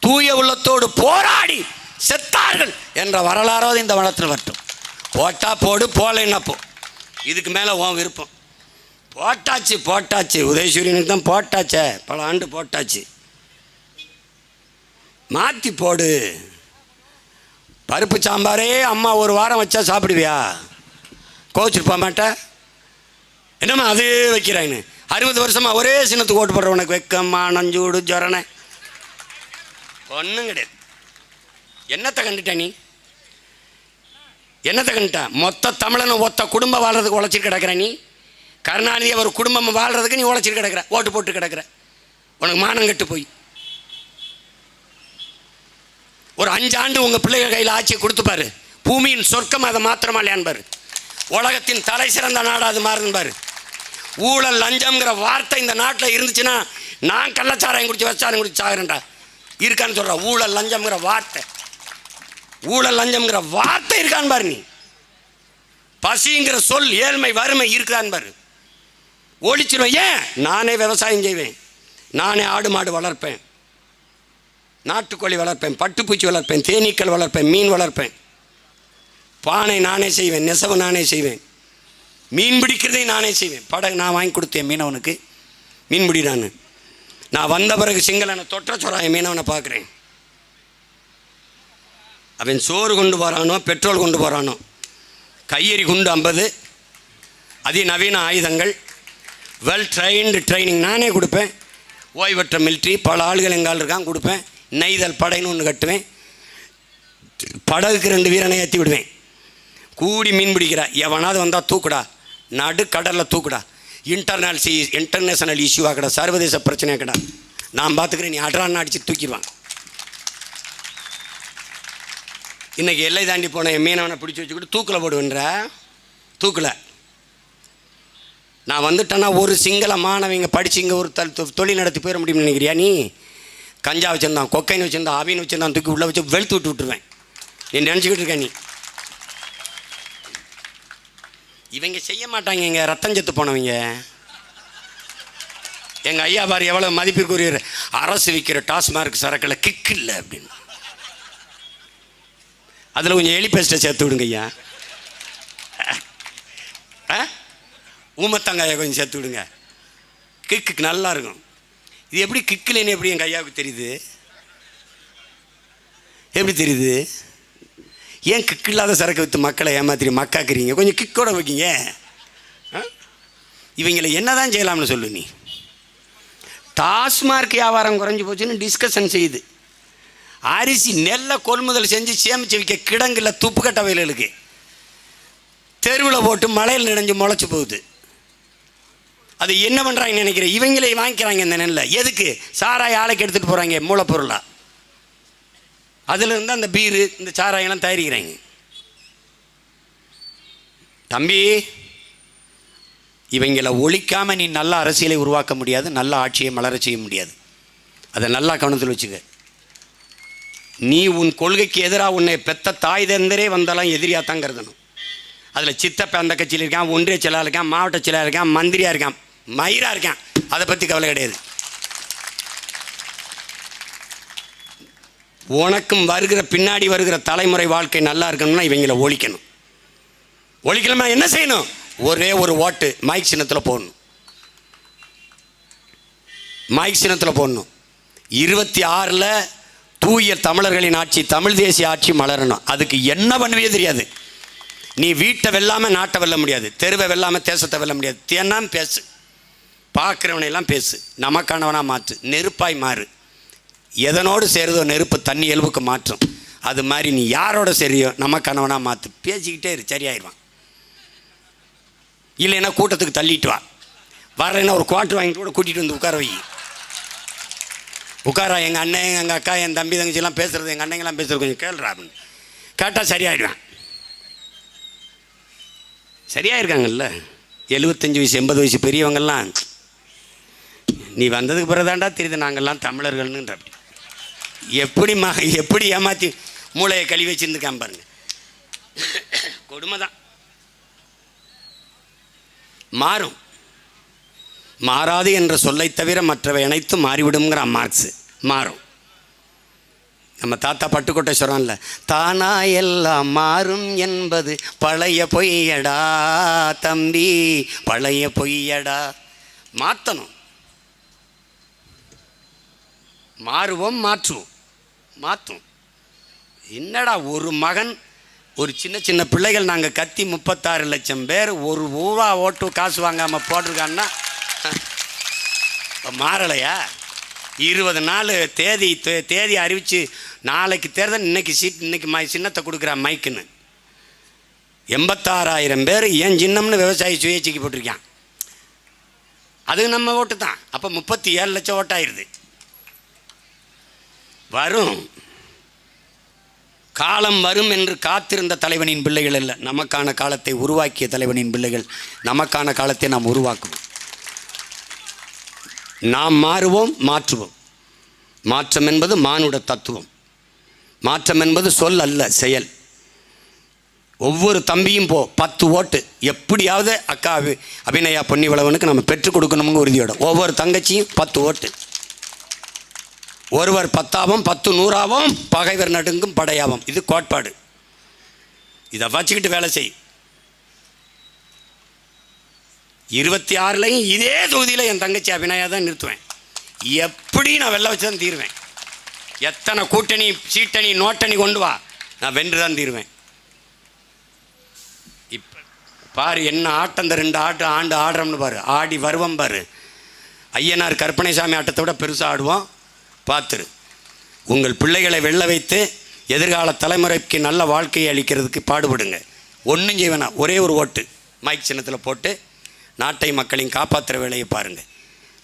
தூய உள்ளத்தோடு போராடி செத்தார்கள் என்ற வரலாறாவது இந்த வளத்தில் வரட்டும். போட்டா போடு, போலைன்னா போ. இதுக்கு மேலே உன் விருப்பம். போட்டாச்சு உதயசூரியனுக்கு தான் போட்டாச்சே, பல ஆண்டு போட்டாச்சு. மாற்றி போடு. பருப்பு சாம்பாரே அம்மா ஒரு வாரம் வச்சா சாப்பிடுவியா? கோச்சிட்டு போக மாட்டேன். என்னம்மா அது வைக்கிறாங்கன்னு 60 வருஷமாக ஒரே சின்னத்துக்கு ஓட்டு போடுற உனக்கு வெக்கம்மா நஞ்சூடு ஜொரணை ஒன்றும் கிடையாது. என்னத்தை கண்டுட்ட நீ? என்னத்தை கண்டுட்ட? மொத்த தமிழனும் ஒத்த குடும்பம் வாழ்றதுக்கு உழைச்சிட்டு கிடக்கிற நீ. கருணாநிதி ஒரு குடும்பம் வாழ்றதுக்கு நீ உழைச்சிட்டு கிடக்கிற, ஓட்டு போட்டு கிடக்கிற. உனக்கு மானம் கெட்டு போய் ஒரு 5 ஆண்டு உங்கள் பிள்ளைகள் கையில் ஆட்சியை கொடுத்துப்பாரு. பூமியின் சொர்க்கம் அதை மாத்திரமா இல்லையான்பாரு. உலகத்தின் தலை சிறந்த நாடு அது மாறுபாரு. ஊழல் லஞ்சம்ங்கிற வார்த்தை இந்த நாட்டில் இருந்துச்சுன்னா நான் கள்ளச்சாராயம் குடிச்சு வச்சாரம் குடிச்சு சாகிறேன்டா இருக்கான்னு சொல்கிற. ஊழல் லஞ்சம்ங்கிற வார்த்தை இருக்கான்னு பாரு. நீ பசிங்கிற சொல், ஏழ்மை வறுமை இருக்குதான்னு பாரு. ஒழிச்சிருவேன். ஏன்? நானே விவசாயம் செய்வேன், நானே ஆடு மாடு வளர்ப்பேன், நாட்டுக்கோழி வளர்ப்பேன், பட்டுப்பூச்சி வளர்ப்பேன், தேனீக்கள் வளர்ப்பேன், மீன் வளர்ப்பேன், பானை நானே செய்வேன், நெசவு நானே செய்வேன், மீன் பிடிக்கிறதையும் நானே செய்வேன். படகு நான் வாங்கி கொடுத்தேன் மீனவனுக்கு, மீன் பிடி. நான் வந்த பிறகு சிங்களனை தொற்ற சொறாய மீனவனை பார்க்குறேன். அவன் சோறு கொண்டு போகிறானோ பெட்ரோல் கொண்டு போகிறானோ, கையெறி குண்டு 50, அதிநவீன ஆயுதங்கள், வெல் ட்ரைனிங் நானே கொடுப்பேன். ஓய்வற்ற மிலிட்ரி பல ஆளுகள் எங்கால் இருக்கான் கொடுப்பேன். நெய்தல் படைன்னு ஒன்று கட்டுவேன். படகுக்கு 2 வீரனை ஏற்றி விடுவேன். கூடி மீன் பிடிக்கிற எவனாவது வந்தால் தூக்குடா, நடு கடலில் தூக்குடா. இன்டர்நேஷனல் இஷ்யூவாக கடை, சர்வதேச பிரச்சனையாக கடை, நான் பார்த்துக்கிறேன். நீ அட்ரான்னு அடித்து தூக்கிடுவான். இன்றைக்கி எல்லை தாண்டி போன என் மீனவனை பிடிச்சி வச்சுக்கிட்டு தூக்கில் போடுவேன்ற. தூக்கில் நான் வந்துட்டேன்னா ஒரு சிங்கள மாணவங்க படித்து இங்கே ஒரு தொழில் நடத்தி போயிட முடியும்னு நினைக்கிறியா நீ? கஞ்சா வச்சுருந்தான், கொக்கைன்னு வச்சுருந்தான், அவின்னு வச்சுருந்தான், தூக்கி உள்ளே வச்சு வெளுத்து விட்டுருவேன். நீ நினச்சிக்கிட்டு இருக்க நீ. இவங்க செய்ய மாட்டாங்க. இங்கே ரத்தம் செத்து போனவங்க. எங்கள் ஐயா பாரு எவ்வளோ மதிப்பிற்குரிய அரசு விற்கிற டாஸ்மார்க் சரக்கில் கிக்கு இல்லை அப்படின்னு. அதில் கொஞ்சம் எலி பேஸ்ட்டை சேர்த்து விடுங்க ஐயா. ஊமத்தங்காயை கொஞ்சம் சேர்த்து விடுங்க, கிக்கு நல்லா இருக்கும். இது எப்படி கிக்குலேன்னு எப்படி எங்கள் ஐயாவுக்கு தெரியுது? எப்படி தெரியுது? ஏன் கிக்கு இல்லாத சரக்கு விற்று மக்களை ஏமாத்திரி மக்காக்குறீங்க? கொஞ்சம் கிக்கோட வைக்கிங்க. இவங்களை என்ன தான் செய்யலாம்னு சொல்லு நீ. டாஸ்மார்க் வியாபாரம் குறைஞ்சி போச்சுன்னு டிஸ்கஷன் செய்யுது. அரிசி நெல்லை கொள்முதல் செஞ்சு சேமிச்சு வைக்க கிடங்குல துப்புக்கட்ட வயலுக்கு தெருவில் போட்டு மழையில் நினைஞ்சு முளைச்சி போகுது. அது என்ன பண்ணுறாங்கன்னு நினைக்கிறேன். இவங்களே வாங்கிக்கிறாங்க இந்த நெல்லை. எதுக்கு? சாராய ஆலைக்கு எடுத்துகிட்டு போகிறாங்க மூலப்பொருளாக. அதிலிருந்து அந்த பீரு இந்த சாராயெல்லாம் தயாரிக்கிறாங்க. தம்பி, இவங்களை ஒழிக்காமல் நீ நல்ல அரசியலை உருவாக்க முடியாது, நல்ல ஆட்சியை மலர செய்ய முடியாது. அதை நல்லா கவனத்தில் வச்சுக்க. நீ உன் கொள்கைக்கு எதிராக உன்னை பெத்த தாய் தந்தரே வந்தாலும் எதிரியாக தான் கருதணும். அதில் சித்தப்ப அந்த கட்சியில் இருக்கான், ஒன்றிய செயலாளர் இருக்கான், மாவட்ட செயலாளர் இருக்கான், மந்திரியாக இருக்கான், மயிராக இருக்கான், அதை பற்றி கவலை கிடையாது. உனக்கும் பின்னாடி வருகிற தலைமுறை வாழ்க்கை நல்லா இருக்கணும்னா இவங்களை ஒழிக்கணும். ஒழிக்கணும்னா என்ன செய்யணும்? ஒரே ஒரு ஓட்டு மைக் சின்னத்தில் போடணும். மைக் சின்னத்தில் போடணும். 26 தூய தமிழர்களின் ஆட்சி, தமிழ் தேசிய ஆட்சி மலரணும். அதுக்கு என்ன பண்ணுவே தெரியாது. நீ வீட்டை வெல்லாமல் நாட்டை வெல்ல முடியாது, தெருவை வெல்லாமல் தேசத்தை வெல்ல முடியாது. தேனாம் பேசு, பார்க்குறவனையெல்லாம் பேசு, நமக்கானவனாக மாற்று, நெருப்பாய் மாறு. எதனோடு சேருதோ நெருப்பு தண்ணி இயல்புக்கு மாற்றும். அது மாதிரி நீ யாரோட சரியோ நமக்கானவனாக மாற்று. பேசிக்கிட்டே இரு, சரியாயிடுவான். இல்லைன்னா கூட்டத்துக்கு தள்ளிட்டு வா. வரலைன்னா ஒரு குவார்ட்ரு வாங்கிட்டு கூட கூட்டிகிட்டு வந்து உட்கார வை. உட்காரா, எங்கள் அண்ணன் எங்கள் அக்கா என் தம்பி தங்கச்சிலாம் பேசுகிறது, எங்கள் அண்ணங்கெல்லாம் பேசுகிறது கொஞ்சம் கேள்றா அப்படின்னு கேட்டால் சரியாயிடுவேன். சரியாயிருக்காங்கல்ல 75 வயசு 80 வயசு பெரியவங்கள்லாம். நீ வந்ததுக்கு பிறகுதாண்டா தெரியுது நாங்கள்லாம் தமிழர்கள்னுன்ற. எப்படி ஏமாற்றி மூளையை கழுவி வச்சுருந்துக்காம பாருங்க. கொடுமை தான். மாறும். மாறாது என்ற சொல்லை தவிர மற்றவை அனைத்தும் மாறிவிடுங்கிற மார்க்ஸ். மாறும். நம்ம தாத்தா பட்டுக்கோட்டை சொல்கிறான்ல, தானா எல்லாம் மாறும் என்பது பழைய பொய்யடா தம்பி, பழைய பொய்யடா. மாற்றணும், மாறுவோம், மாற்றுவோம், மாற்றும். என்னடா ஒரு மகன், ஒரு சின்ன சின்ன பிள்ளைகள் நாங்கள் கத்தி 36 லட்சம் பேர் ஒரு ரூபா ஓட்டு காசு வாங்காமல் போட்டிருக்கான்னா மாறலையா? 20 நாள் தேதி அறிவித்து நாளைக்கு தேர்தல், இன்னைக்கு சீட், இன்னைக்கு சின்னத்தை கொடுக்குறான் மைக்குன்னு. 86,000 பேர் ஏன் சின்னம்னு விவசாயி சுயேட்சைக்கு போட்டிருக்கான். அது நம்ம ஓட்டு தான். அப்போ 37 லட்சம் ஓட்டாயிருது. வரும் காலம் வரும் என்று காத்திருந்த தலைவனின் பிள்ளைகள் அல்ல, நமக்கான காலத்தை உருவாக்கிய தலைவனின் பிள்ளைகள். நமக்கான காலத்தை நாம் உருவாக்குவோம், நாம் மாறுவோம், மாற்றுவோம். மாற்றம் என்பது மானுட தத்துவம். மாற்றம் என்பது சொல் அல்ல, செயல். ஒவ்வொரு தம்பியும் 10 ஓட்டு எப்படியாவது அக்கா அபிநயா பொன்னிவளவனுக்கு நம்ம பெற்றுக் கொடுக்கணும்னு உறுதியோட. ஒவ்வொரு தங்கச்சியும் 10 ஓட்டு. ஒருவர் 10ஆவும் 10 100ஆவும் பகைவர் நடுங்கும் படையாவும். இது கோட்பாடு. இதை வச்சுக்கிட்டு வேலை செய். 26லையும் இதே தொகுதியில் என் தங்கச்சி அபிநயா தான் நிறுத்துவேன். எப்படி நான் வெள்ள வச்சு தான் தீருவேன். எத்தனை கூட்டணி சீட்டணி நோட்டணி கொண்டு வா, நான் வென்று தான் தீருவேன். இப்போ பாரு என்ன ஆட்டம், இந்த 2 ஆண்டு ஆடுறோம்னு பாரு, ஆடி வருவம் பாரு. ஐயனார் கற்பனைசாமி ஆட்டத்தை விட பெருசாக ஆடுவோம், பார்த்துரு. உங்கள் பிள்ளைகளை வெல்ல வைத்து எதிர்கால தலைமுறைக்கு நல்ல வாழ்க்கையை அளிக்கிறதுக்கு பாடுபடுங்க. ஒன்றும் செய்வேனா, ஒரே ஒரு ஓட்டு மைக் சின்னத்தில் போட்டு நாட்டை மக்களையும் காப்பாற்றுற வேலையை பாருங்கள்.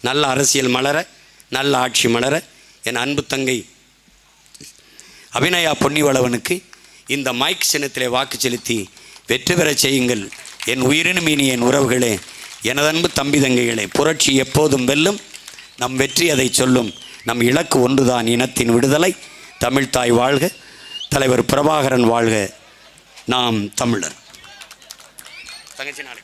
நல்ல அரசியல் மலர, நல்ல ஆட்சி மலர, என் அன்பு தங்கை அபிநயா பொன்னிவளவனுக்கு இந்த மைக் சின்னத்திலே வாக்கு செலுத்தி வெற்றி பெற செய்யுங்கள். என் உயிரினும் இனி என் உறவுகளே, எனதன்பு தம்பி தங்கைகளே, புரட்சி எப்போதும் வெல்லும், நம் வெற்றி அதை சொல்லும். நம் இலக்கு ஒன்றுதான், இனத்தின் விடுதலை. தமிழ்தாய் வாழ்க, தலைவர் பிரபாகரன் வாழ்க, நாம் தமிழர். தங்கச்சி நாளை